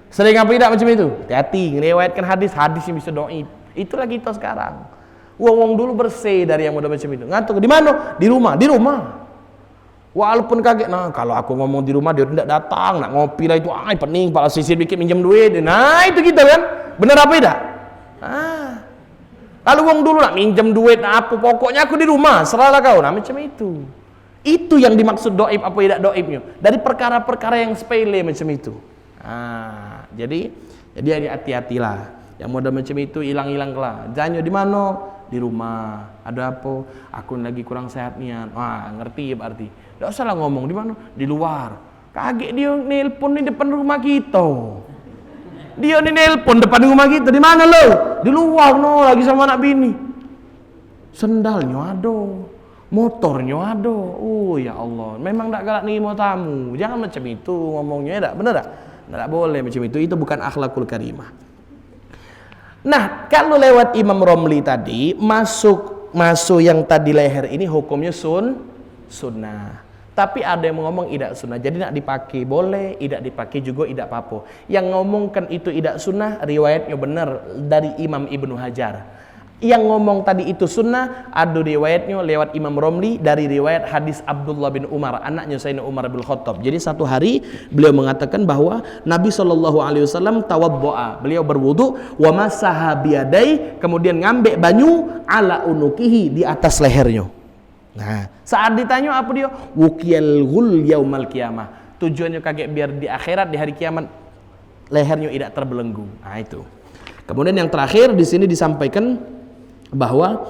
Sering apa tidak macam itu? Hati-hati, ngeriwayatkan hadis yang bisa dhaif. Itulah kita sekarang. Wong dulu bersih dari yang model macam itu. Ngantuk di mana? Di rumah, di rumah. Walaupun kaget, nah kalau aku ngomong di rumah dia tidak datang, nak ngopi lah itu, pening, pala sisir dikit minjem duit, nah itu kita kan, bener apa tidak? Kalau uang dulu nak minjem duit, nah apa pokoknya aku di rumah, seralah kau, nah macam itu. Itu yang dimaksud dhaif apa tidak dhaifnya, dari perkara-perkara yang sepele macam itu. Jadi hati-hatilah, yang model macam itu hilang-hilang lah. Jangan di mana? Di rumah. Ada apa? Aku lagi kurang sehat niat. Wah, ngerti ya berarti. Tidak usah lah ngomong di mana? Di luar. Kaget dia nelpon di depan rumah kita. Dia nelpon depan rumah kita. Di mana lo? Di luar no, lagi sama anak bini. Sendalnya ada, motornya ada. Oh ya Allah, memang tak galak nih mau tamu. Jangan macam itu ngomongnya, tak benar tak? Tidak boleh macam itu. Itu bukan akhlakul karimah. Nah, kalau lewat Imam Romli tadi, masuk yang tadi leher ini hukumnya sunnah. Tapi ada yang ngomong tidak sunnah, jadi nak dipakai boleh, tidak dipakai juga tidak apa-apa. Yang ngomongkan itu tidak sunnah, riwayatnya benar dari Imam Ibnu Hajar. Yang ngomong tadi itu sunnah, ada riwayatnya lewat Imam Romli dari riwayat hadis Abdullah bin Umar, anaknya Sayyidina Umar bin Khattab. Jadi satu hari beliau mengatakan bahwa Nabi SAW tawaddo'a, beliau berwudu, wa masaha biyadai, kemudian ngambek banyu ala unukihi, di atas lehernya. Nah, saat ditanya apa dia? Wukiyal ghul yaumal qiyamah. Tujuannya kaget biar di akhirat, di hari kiamat lehernya tidak terbelenggu. Nah, itu. Kemudian yang terakhir di sini disampaikan bahwa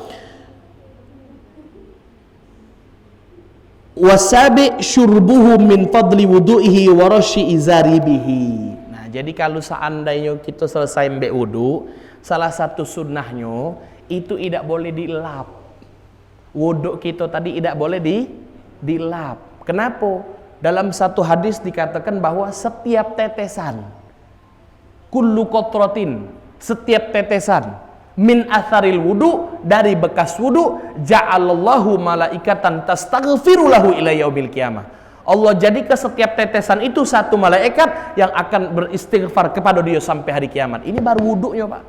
wasabi syurbuhu min fadli wudu'ihi wa rasyi izari bihi. Nah, jadi kalau seandainya kita selesai mbek wudu, salah satu sunnahnya itu tidak boleh dilap. Wuduk kita tadi tidak boleh dilap. Kenapa? Dalam satu hadis dikatakan bahwa setiap tetesan, kullu qatratin, setiap tetesan min atharil wudu, dari bekas wudu, ja'alallahu malaikatan tastaghfiru lahu ila yaumil qiyamah. Allah jadi ke setiap tetesan itu satu malaikat yang akan beristighfar kepada dia sampai hari kiamat. Ini baru wuduknya, Pak.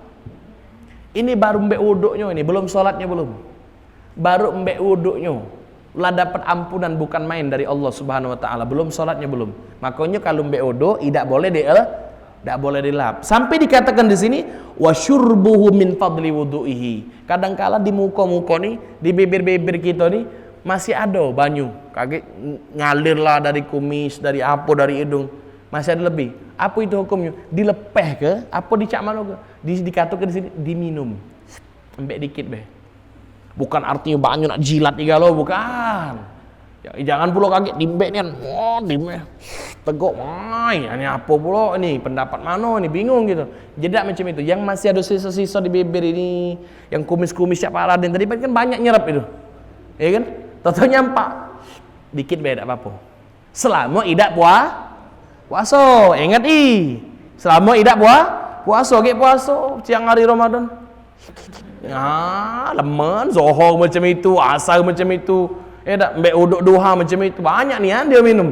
Ini baru mbek wuduknya, ini belum sholatnya, belum. Baru mbek wuduknya lah dapat ampunan bukan main dari Allah Subhanahu wa taala, belum sholatnya belum. Makanya kalau mbek wuduk tidak boleh dilap. Sampai dikatakan di sini wasyurbuhu min fadli wudu'ihi. Kadangkala di muka-muka nih, di bibir-bibir kita nih masih ada banyu. Kaget ngalir lah dari kumis, dari apa, dari hidung. Masih ada lebih. Apa itu hukumnya? Dilepeh ke? Apa dicak mana ke? Dikatakan di sini diminum. Mbek dikit beh. Bukan artinya banyak nak jilat juga lo, bukan. Ya, jangan pula kaget dimbek ni kan. Oh, dimbek. Teguk, ini apa pula ini? Pendapat mana ini? Bingung gitu. Jadi tak macam itu. Yang masih ada sisa-sisa di bibir ini, yang kumis-kumis siapa Raden tadi kan banyak nyerap itu. Ya kan? Tahu nyampak. Dikit beda apa-apa. Selama tidak puasa. Ingat selama tidak puasa, ke puasa siang hari Ramadan. Ya, leman, zohor macam itu, asar macam itu, tak mbek uduk duha macam itu, banyak nih dia minum.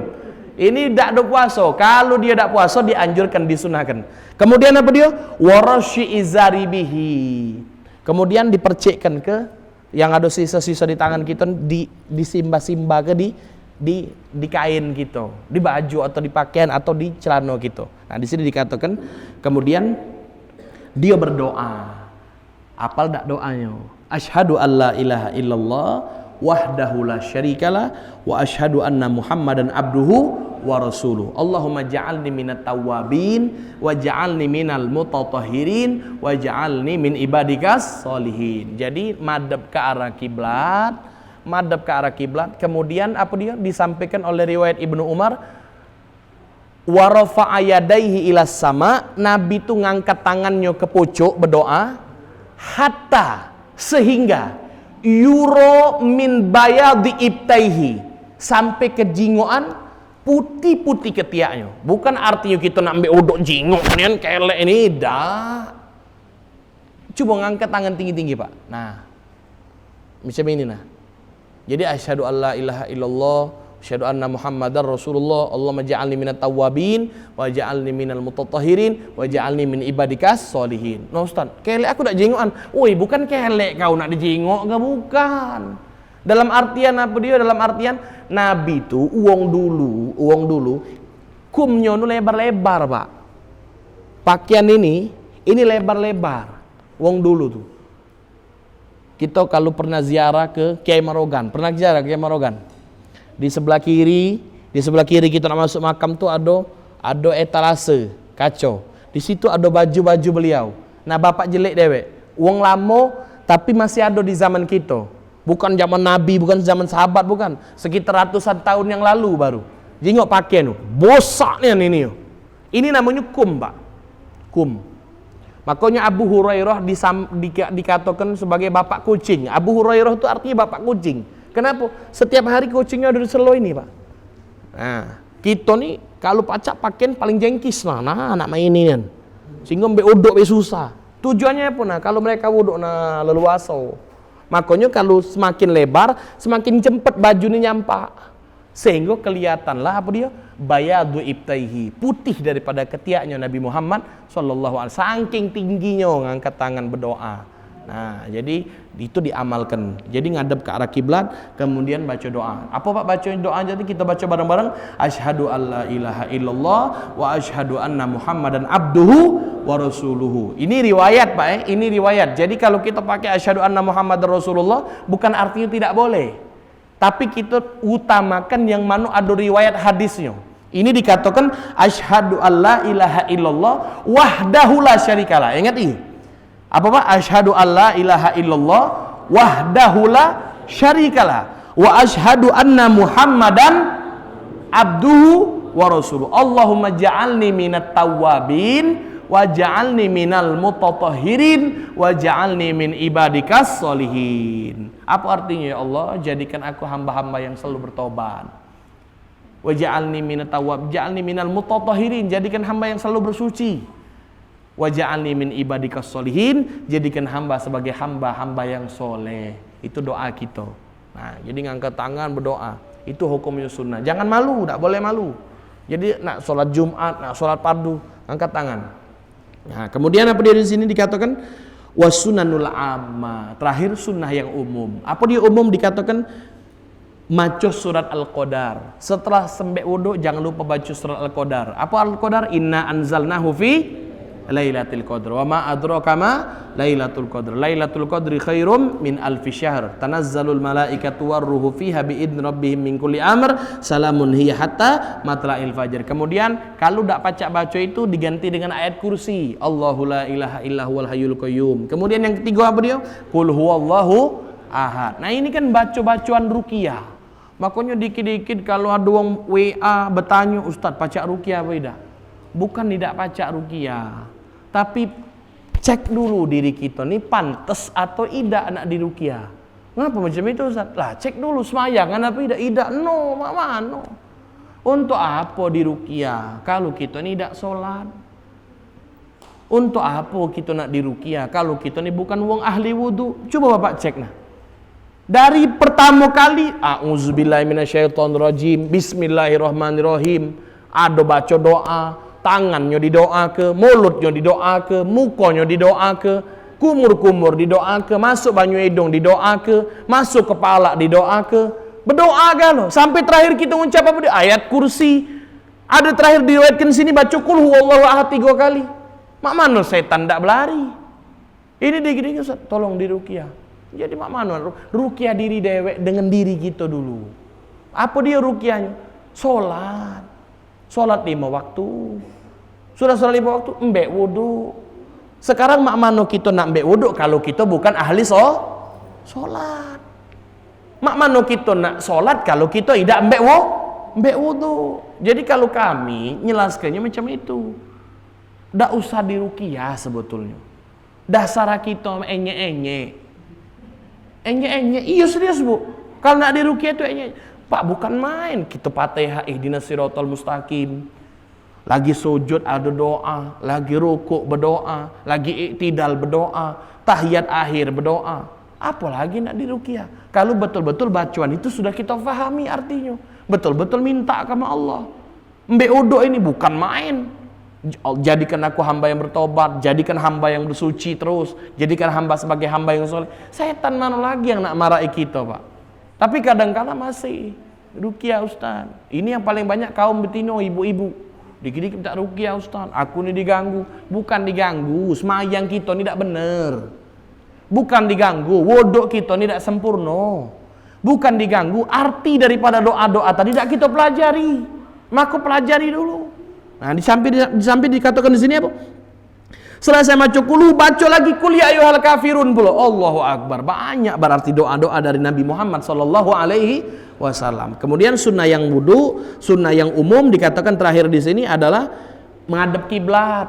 Ini tak ada puasa. Kalau dia tak puasa, dianjurkan, disunahkan. Kemudian apa dia? Warasyi izari bihi. Kemudian dipercikkan ke yang ada sisa-sisa di tangan kita, disimba-simba ke di kain kita, di baju atau di pakaian atau di celana kita. Nah, di sini dikatakan kemudian dia berdoa. Apal dak doanya? Asyhadu alla ilaha illallah wahdahu la syarikalah wa asyhadu anna Muhammadan abduhu wa rasuluh. Allahumma ja'alni minat tawwabin wa ja'alni minal mutatahhirin wa ja'alni min ibadikas solihin. Jadi madhab ke arah kiblat. Kemudian apa dia? Disampaikan oleh riwayat Ibnu Umar, wa rafa'a yadaihi ilas sama. Nabi itu ngangkat tangannya ke pojok berdoa, hatta sehingga yuro min bayadi ibtaihi, sampai ke jingoan putih-putih ketiaknya. Bukan artinya kita nak ambil uduk jingok kan kelek ini, dah. Coba ngangkat tangan tinggi-tinggi, Pak. Nah, macam ini nah. Jadi asyhadu alla ilaha illallah, asyhadu anna Muhammadar Rasulullah, Allahumma ja'alni minat tawwabin wa ja'alni minal mutatahhirin wa ja'alni min ibadikas solihin. Nah, Ustaz, kelek aku tak jengokan. Woi, bukan kelek kau nak dijengok ke, bukan. Dalam artian apa dia? Dalam artian Nabi itu uang dulu kumnya nu lebar-lebar, Pak. Pakaian ini lebar-lebar. Uang dulu tuh. Kita kalau pernah ziarah ke Kiai Marogan, di sebelah kiri kita nak masuk makam tu ada etalase kacau. Di situ ada baju-baju beliau. Nah, bapak jelek dewek. Uang lama tapi masih ada di zaman kita. Bukan zaman Nabi, bukan zaman sahabat, bukan. Sekitar ratusan tahun yang lalu baru. Jengok pakai tu. Bosaknya ini. Ini namanya kum, Pak. Kum. Makanya Abu Hurairah dikatakan sebagai bapak kucing. Abu Hurairah itu artinya bapak kucing. Kenapa? Setiap hari kucingnya ada di selo ini, Pak. Nah, kita nih Kalau pacak pakaian paling jengkis nah anak mainin kan. Sehingga mbek uduk be susah. Tujuannya pun kalau mereka wuduk leluasa. Makanya kalau semakin lebar, semakin cepat baju ini nyampak. Sehingga kelihatanlah apa dia? Bayadu ibtaihi, putih daripada ketiaknya Nabi Muhammad sallallahu alaihi wasallam. Saking tingginya ngangkat tangan berdoa. Nah, jadi itu diamalkan. Jadi ngadep ke arah kiblat, kemudian baca doa. Apa Pak baca doa? Jadi kita baca bareng-bareng. Asyhadu alla ilaha illallah wa asyhadu anna Muhammadan abduhu wa rasuluhu. Ini riwayat Pak, ini riwayat. Jadi kalau kita pakai asyhadu anna Muhammadar Rasulullah, bukan artinya tidak boleh. Tapi kita utamakan yang mana ada riwayat hadisnya. Ini dikatakan asyhadu alla ilaha illallah wahdahu la syarikalah. Ingat ini. Apa Pak? Asyhadu alla ilaha illallah wahdahu la syarikalah wa asyhadu anna Muhammadan abduhu wa rasuluhu. Allahumma ja'alni minat tawwabin wa ja'alni minal mutatahhirin wa ja'alni min ibadikas solihin. Apa artinya ya Allah? Jadikan aku hamba-hamba yang selalu bertobat. Wa ja'alni minat tawwab, ja'alni minal mutatahhirin, jadikan hamba yang selalu bersuci. Wa ja'alni min ibadikas solihin, jadikan hamba sebagai hamba-hamba yang soleh. Itu doa kita. Nah, jadi ngangkat tangan berdoa. Itu hukumnya sunnah. Jangan malu, tak boleh malu. Jadi nak sholat Jumat, nak sholat fardu, angkat tangan. Nah, kemudian apa dia di sini dikatakan wasunanul amma. Terakhir sunnah yang umum. Apa dia umum dikatakan maca surat Al-Qadar. Setelah sembek wudu jangan lupa baca surat Al-Qadar. Apa Al-Qadar? Inna anzalnahu fi Lailatul Qadr. Wa ma adraka ma Lailatul Qadr. Lailatul Qadri khairum min alfi syahr. Tanazzalul malaikatu warruhu fiha biidzni rabbihim min kulli amr. Salamun hiya hatta matla'il fajr. Kemudian kalau tak pacak baca itu diganti dengan ayat kursi. Allahu la ilaha illa huwal hayyul qayyum. Kemudian yang ketiga apa dia? Qul huwallahu ahad. Nah, ini kan baca-bacaan ruqyah. Makanya dikit-dikit kalau ada orang WA bertanya, Ustaz pacak ruqyah apa tidak? Bukan tidak pacak ruqyah. Tapi cek dulu diri kita ni pantas atau tidak nak diruqyah. Ngapa macam itu Ustaz? Lah cek dulu semayang apa tidak no, mana? Untuk apa diruqyah kalau kita ni tidak solat? Untuk apa kita nak diruqyah kalau kita ni bukan wong ahli wudu? Coba Bapak cek nah. Dari pertama kali a'udzubillahi minasyaitonirrajim, bismillahirrahmanirrahim, ada baca doa, tangannya didoa ke, mulutnya didoa ke, mukanya didoa ke, kumur-kumur didoa ke, masuk banyu hidung didoa ke, masuk kepala didoa ke, berdoa kan loh. Sampai terakhir kita mengucap apa dia? Ayat kursi. Ada terakhir diriwayatkan sini baca qul huwallahu ahad 3 kali. Mak mana setan tak berlari? Ini dikit-dikit Ustaz, tolong diruqyah. Jadi mak mana ruqyah diri dewek dengan diri kita dulu. Apa dia ruqyahnya? Solat. Solat 5 waktu. Sudah sholat 5 waktu, mbek wudu. Sekarang mak mano kita nak mbek wudu kalau kita bukan ahli sholat. Mak mano kita nak sholat kalau kita tidak mbek wudu. Jadi kalau kami njelaskannya macam itu. Tak usah diruqyah sebetulnya. Dasar kita enye-enye. Enye-enye, iya serius Bu. Kalau nak diruqyah itu enye. Pak bukan main. Kita Fatihah ihdinas siratal mustaqim. Lagi sujud ada doa, lagi rukuk berdoa, lagi iktidal berdoa, tahiyat akhir berdoa. Apalagi nak diruqyah? Kalau betul-betul bacaan itu sudah kita fahami artinya. Betul-betul minta sama Allah. Mbek uduk ini bukan main. Jadikan aku hamba yang bertobat, jadikan hamba yang bersuci terus, jadikan hamba sebagai hamba yang soleh. Setan mana lagi yang nak marahi kita Pak? Tapi kadang-kadang masih ruqyah Ustaz. Ini yang paling banyak kaum betina, ibu-ibu. Dikit-dikit tak ruqyah Ustaz, aku ni diganggu. Bukan diganggu, semayang kita ni tak benar. Bukan diganggu, wuduk kita ni tak sempurna. Bukan diganggu, arti daripada doa-doa tadi tak kita pelajari. Maka pelajari dulu. Nah, di samping dikatakan di sini apa? Selesai baca qul, baca lagi qul ya ayyuhal kafirun pula. Allahu akbar. Banyak berarti doa-doa dari Nabi Muhammad sallallahu alaihi wasallam. Kemudian sunnah yang wudu, sunnah yang umum dikatakan terakhir di sini adalah menghadap kiblat.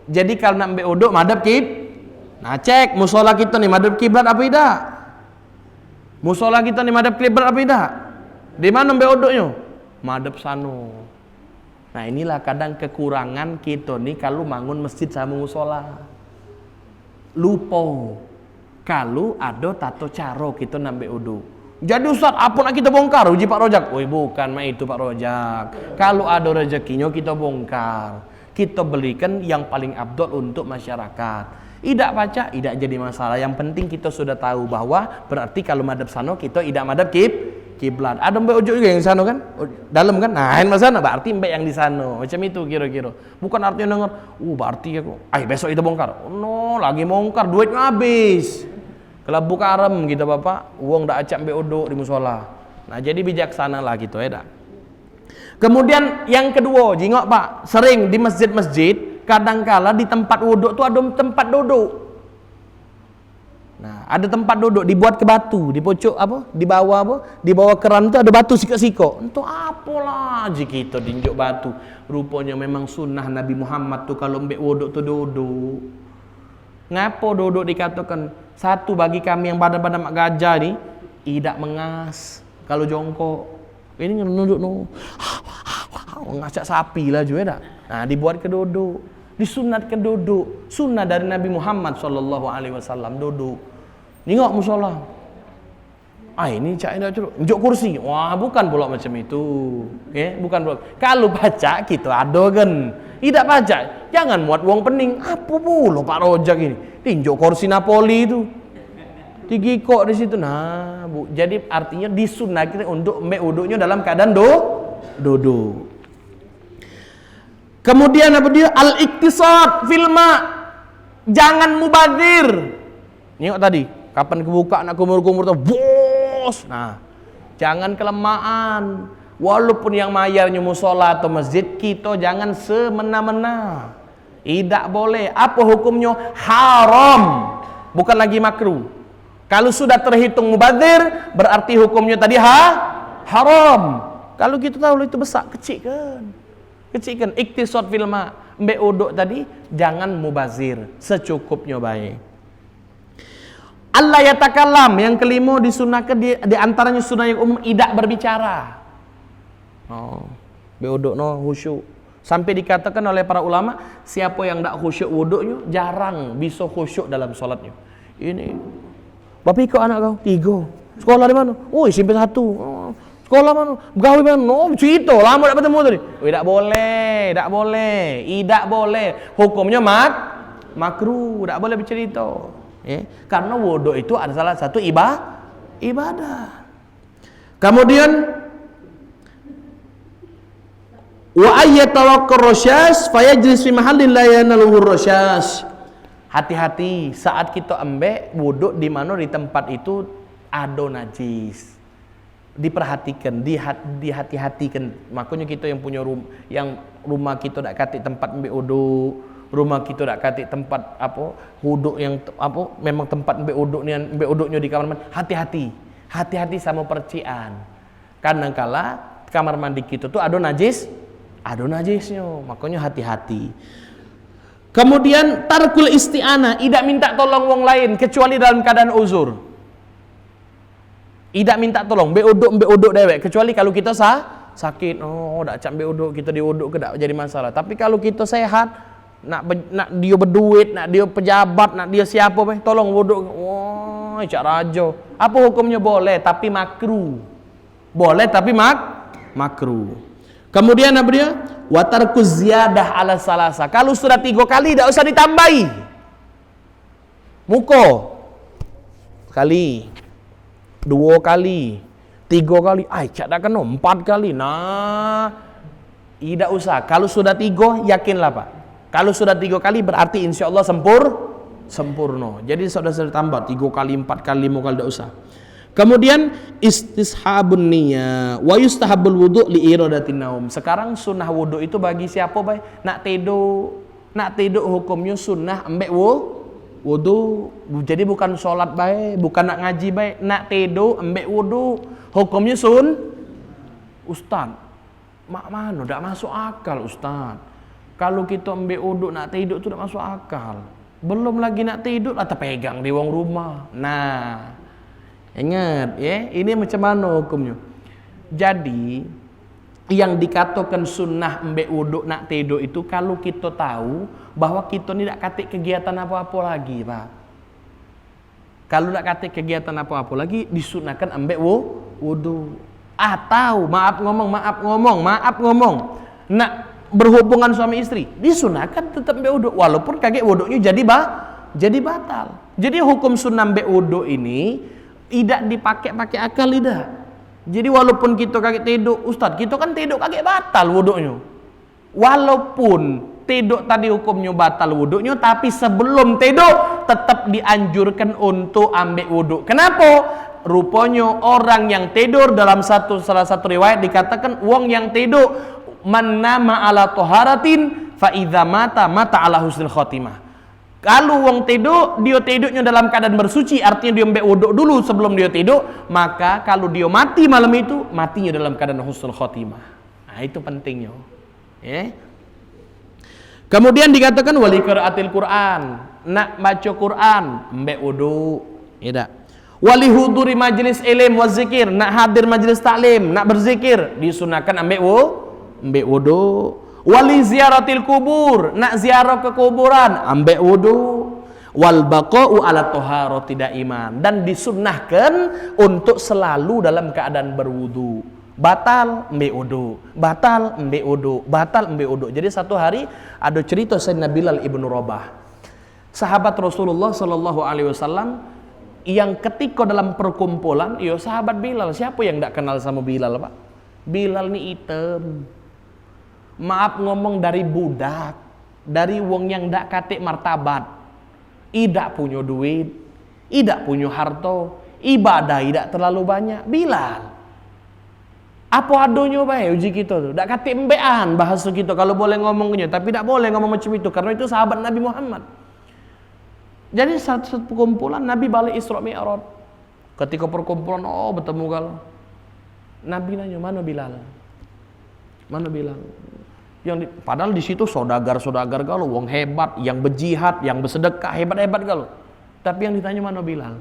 Jadi kalau nak ambil wudu menghadap nah cek musola kita nih menghadap kiblat apa tidak? Musola kita nih menghadap kiblat apa tidak? Di mana ambil wuduknya? Menghadap sano. Nah inilah kadang kekurangan kita nih kalau bangun masjid sama musola. Lupa kalau ada tato caro kita nambah udu. Jadi Ustaz, apa nak kita bongkar uji Pak Rojak? Woi bukan mah itu Pak Rojak. Kalau ada rezekinya kita bongkar. Kita belikan yang paling abdol untuk masyarakat. Tidak baca, tidak jadi masalah. Yang penting kita sudah tahu bahwa berarti kalau madhab sana kita tidak madhab kiblat. Ada mbak ojo juga yang di sana kan? Dalam kan? Nah, yang di sana berarti mbak yang di sana. Macam itu kira-kira. Bukan artinya dengar, berarti aku, besok itu bongkar. No, lagi bongkar, duitnya habis. Kalau buka arem gitu Bapak, uang dak acak mbak odo di musola. Nah, jadi bijaksana lah gitu ya dak. Kemudian yang kedua, jingok Pak, sering di masjid-masjid kadangkala di tempat wuduk tuh ada tempat duduk. Nah, ada tempat duduk dibuat ke batu, di pojok apa? Di bawah apa? Di bawah keran itu ada batu sikok-sikok. Untuk apalah jika kita dinjuk batu. Rupanya memang sunnah Nabi Muhammad tuh kalau mbek wuduk tuh duduk. Ngapa duduk dikatakan satu bagi kami yang badan-badan mak gajah nih tidak mengas kalau jongkok. Ini nunduk ngacak sapi lah juga dah. Nah, dibuat ke duduk. Disunatkan duduk. Sunnah dari Nabi Muhammad SAW duduk. Nengok musola. Ini cak ini curug. Njuk kursi. Wah, bukan pula macam itu. Bukan pula. Kalau baca kita ada kan. Tidak baca, jangan muat uang pening. Apa pula Pak Rojak ini? Tinjuk kursi Napoli itu. Digikok di situ. Nah, jadi artinya disunahkan untuk mbek uduknya dalam keadaan duduk. Kemudian apa dia? Al-iktisad filma. Jangan mubadir. Nengok tadi, kapan kebuka nak kumur-kumur tuh, bos. Nah, jangan kelamaan. Walaupun yang mayarnya musola atau masjid, kita jangan semena-mena. Tidak boleh. Apa hukumnya? Haram. Bukan lagi makruh. Kalau sudah terhitung mubadir, berarti hukumnya tadi haram. Kalau kita tahu itu besar, kecil kan. Kecilkan iktisad filma mbek uduk tadi jangan mubazir, secukupnya baik. Allah yatakallam yang kelima disunahkan di antaranya sunnah yang umum tidak berbicara. Mbek uduk khusyuk. Sampai dikatakan oleh para ulama siapa yang tak khusyuk wuduknya jarang bisa khusyuk dalam solatnya. Ini Bapak ikut anak kau 3. Sekolah di mana? SMP 1. Sekolah mana? Gawe mana? Cerita lama tak bertemu tadi. Tak boleh, tak boleh. Tidak boleh. Hukumnya makruh, tak boleh bercerita. Karena wuduk itu adalah salah satu ibadah. Kemudian wa ayyatawaqqar rasyas fayajlis fi mahallin la yanaluhu rasyas. Hati-hati saat kita ambek wuduk di mana di tempat itu ada najis. Diperhatikan, dihati-hatikan. Makanya kita yang punya rumah kita tak katik tempat ambek wuduk, rumah kita tak katik tempat wuduk yang memang tempat ambek wuduknya di kamar mandi. Hati-hati sama percikan. Kadang-kala kamar mandi kita tuh ada najisnya. Makanya hati-hati. Kemudian tarkul isti'anah, tidak minta tolong wong lain kecuali dalam keadaan uzur. Tidak minta tolong, mbek uduk dewek kecuali kalau kita sakit. Dak cak mbek uduk, kita diuduk ke dak jadi masalah. Tapi kalau kita sehat, nak dia berduit, nak dia pejabat, nak dia siapa tolong uduk. Wah, cak raja. Apa hukumnya? Boleh tapi makruh. Boleh tapi makruh. Kemudian apa dia? Wa tarkuz ziyadah ala salasa. Kalau sudah 3 kali tidak usah ditambahi. Muko sekali, 2 kali, 3 kali, cak dah kena 4 kali. Nah, tidak usah. Kalau sudah 3 yakinlah Pak. Kalau sudah 3 kali berarti insya Allah sempurna. Jadi sudah tambah 3 kali, 4 kali, 5 kali tidak usah. Kemudian istishabun niyah wa yustahabul wudu' li iradatin naum. Sekarang sunnah wudu itu bagi siapa baik? Nak tidur hukumnya sunnah ambek wudu. Jadi bukan sholat baik, bukan nak ngaji baik, nak tidur ambek wudu. Hukumnya Ustaz, mana tak masuk akal Ustaz. Kalau kita ambek wudu nak tidur tu tak masuk akal. Belum lagi nak tidur atau pegang di wong rumah. Nah, ingat ini macam mana hukumnya. Jadi yang dikatakan sunnah mbek wuduk nak tidur itu kalau kita tahu bahwa kita ni tak katik kegiatan apa-apa lagi, Pak. Kalau tak katik kegiatan apa-apa lagi disunahkan ambek wudu. Atau maaf ngomong nak berhubungan suami istri disunahkan tetap ambek wudu walaupun kaget wuduknya jadi batal. Jadi hukum sunnah ambek wudu ini tidak dipakai akal tidak. Jadi walaupun kita kaget tidur, Ustaz, kita kan tidur kaget batal wuduknya. Walaupun tidur tadi hukumnya batal wuduknya, tapi sebelum tidur tetap dianjurkan untuk ambil wudhu. Kenapa? Rupanya orang yang tidur dalam salah satu riwayat dikatakan wong yang tidur man nama ala taharatin fa idza mata ala husnul khotimah. Kalau wong tidur, dia tidurnya dalam keadaan bersuci, artinya dia ambil wudhu dulu sebelum dia tidur, maka kalau dia mati malam itu, matinya dalam keadaan husnul khotimah. Nah, itu pentingnya. Ya. Kemudian dikatakan wali qiraatil Quran, nak baca Quran mbek wudu, ya. Wali huduri majlis ilm wa zikir, nak hadir majlis taklim, nak berzikir disunahkan mbek wudu. Wali ziaratil kubur, nak ziarah ke kuburan mbek wudu. Wal baqa'u ala taharati daiman, dan disunnahkan untuk selalu dalam keadaan berwudu. Batal mbek wudu, batal mbek wudu, batal mbek wudu. Jadi satu hari ada cerita Sayyidina Bilal ibnu Rabah, sahabat Rasulullah sallallahu alaihi wasallam, yang ketika dalam perkumpulan, yo sahabat Bilal, siapa yang tidak kenal sama Bilal, Pak? Bilal ni hitam. Maaf ngomong dari budak, dari wong yang tidak katik martabat, tidak punya duit, tidak punya harta, ibadah tidak terlalu banyak. Bilal apa adanya bae uji kita tu. Dak katik embean bahasa kita kalau boleh ngomongnya, tapi tak boleh ngomong macam itu karena itu sahabat Nabi Muhammad. Jadi satu perkumpulan Nabi balik Isra Mi'raj. Ketika perkumpulan bertemu kalau Nabi nanya, "Mana Bilal?" Mana Bilal? Padahal di situ saudagar kalau wong hebat, yang berjihad, yang bersedekah hebat-hebat kalau. Tapi yang ditanya mana Bilal?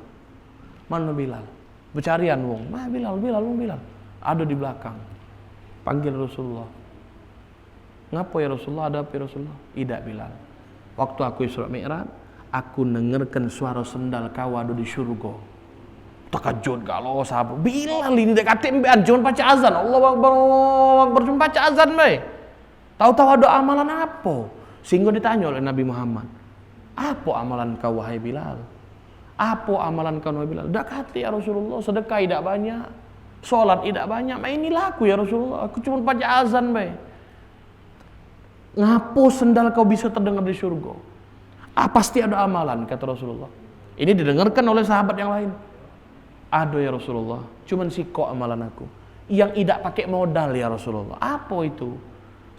Mana Bilal? Bercarian wong. "Mana Bilal?" Ada di belakang. Panggil Rasulullah. "Ngapa ya Rasulullah? Ada apa ya Rasulullah?" "Tidak Bilal. Waktu aku Isra Mi'raj, aku dengarkan suara sendal kau ada di syurga." Terkejut kalau sahabat. Bilal ini tak kata mbean, cuma baca azan. Allahu Akbar, cuma baca azan bae. Tahu-tahu ada amalan apa? Sehingga ditanya oleh Nabi Muhammad, "Apa amalan kau wahai Bilal? Apa amalan kau wahai Bilal?" "Dak kata ya Rasulullah, sedekah tidak banyak, solat tidak banyak." "Inilah aku ya Rasulullah, aku cuma baca azan bae." "Ngapo sendal kau bisa terdengar di surga?" Pasti ada amalan," kata Rasulullah. Ini didengarkan oleh sahabat yang lain. "Ada ya Rasulullah, cuman sikok amalan aku yang tidak pakai modal ya Rasulullah." "Apa itu?"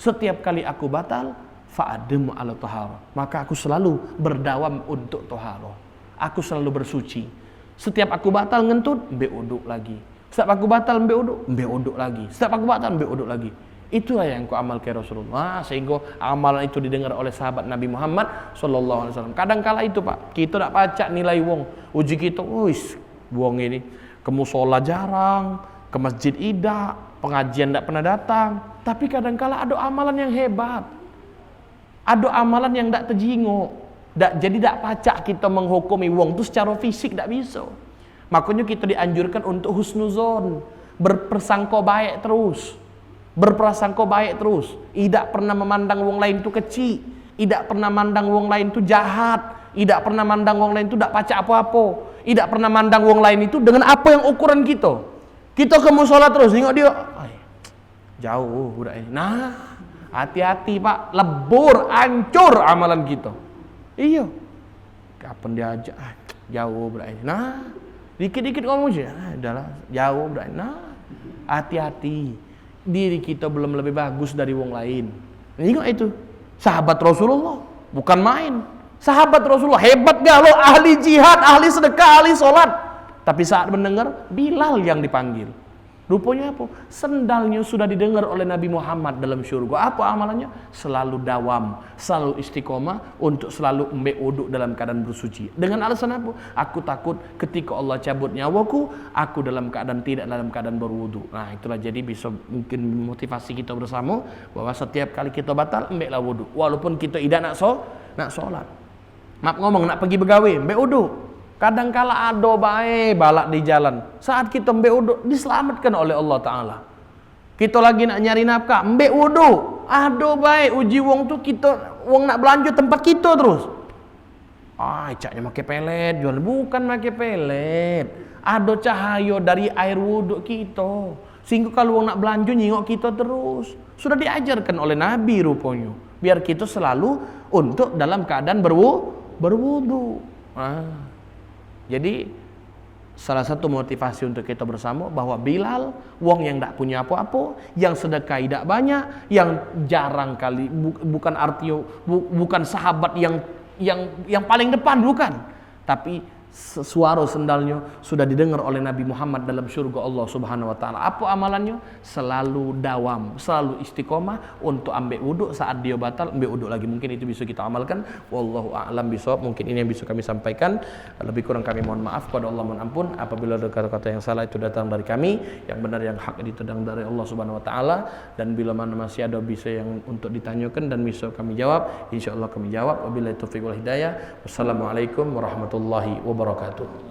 "Setiap kali aku batal, fa'ademu ala taharah, maka aku selalu berdawam untuk taharah. Aku selalu bersuci. Setiap aku batal ngentut, mbek wudu lagi. Setiap aku batal mbek wudu lagi. Setiap aku batal mbek wudu lagi." Itulah yang ku amal ke Rasulullah, sehingga amalan itu didengar oleh sahabat Nabi Muhammad sallallahu alaihi wasallam. Kadang kala itu, Pak, kita tak pacak nilai wong. Uji kita, wis, wong ini ke musola jarang, ke masjid tidak, pengajian tak pernah datang. Tapi kadang kala ada amalan yang hebat, ada amalan yang tak terjinguk. Jadi tak pacak kita menghukumi wong itu secara fisik, tak bisa. Makanya kita dianjurkan untuk husnuzon, berprasangka baik terus. Berprasangka baik terus, tidak pernah memandang wong lain itu kecil, tidak pernah memandang wong lain itu jahat, tidak pernah memandang wong lain itu tak pacak apa-apa, tidak pernah memandang wong lain itu dengan apa yang ukuran kita. Kita ke musola terus tengok dia, jauh budak ini. Nah, hati-hati Pak, lebur, hancur amalan kita. Iya. Kapan diajak? Jauh budak ini. Nah, dikit-dikit ngomong aja. Udahlah, jauh budak ini. Nah, hati-hati. Diri kita belum lebih bagus dari wong lain. Tengok itu. Sahabat Rasulullah, bukan main. Sahabat Rasulullah hebat galau, ahli jihad, ahli sedekah, ahli solat. Tapi saat mendengar Bilal yang dipanggil, Rupanya apa? Sendalnya sudah didengar oleh Nabi Muhammad dalam syurga. Apa amalannya? Selalu dawam, selalu istiqomah untuk selalu ambil wuduk dalam keadaan bersuci. Dengan alasan apa? Aku takut ketika Allah cabut nyawaku, aku tidak dalam keadaan berwuduk. Nah, itulah jadi bisa mungkin motivasi kita bersama bahwa setiap kali kita batal, ambillah wuduk. Walaupun kita tidak nak solat. Maaf ngomong, nak pergi begawe, ambil wuduk. Kadangkala ada baik balak di jalan. Saat kita ambil wuduk, diselamatkan oleh Allah Ta'ala. Kita lagi nak nyari nafkah, ambil wuduk. Ada baik uji wong tu kita, wong nak belanja tempat kita terus. Caknya pakai pelet, jual bukan pakai pelet. Ada cahaya dari air wuduk kita. Sehingga kalau wong nak belanja nyingok kita terus. Sudah diajarkan oleh Nabi rupanya. Biar kita selalu untuk dalam keadaan berwudu. Jadi salah satu motivasi untuk kita bersama bahwa Bilal, wong yang tak punya apa-apa, yang sedekah tidak banyak, yang jarang kali, bukan artinya bukan sahabat yang paling depan, bukan, tapi suara sendalnya sudah didengar oleh Nabi Muhammad dalam surga Allah Subhanahu wa taala. Apa amalannya? Selalu dawam, selalu istiqomah untuk ambil wuduk saat dia batal, ambil wuduk lagi. Mungkin itu bisa kita amalkan. Wallahu a'lam bishawab. Mungkin ini yang bisa kami sampaikan. Lebih kurang kami mohon maaf, kepada Allah mohon ampun. Apabila ada kata-kata yang salah itu datang dari kami, yang benar yang hak itu datang dari Allah Subhanahu wa taala. Dan bila mana masih ada bisa yang untuk ditanyakan dan bisa kami jawab, insyaallah kami jawab. Wabillahi taufiq wal hidayah. Wassalamualaikum warahmatullahi wabarakatuh.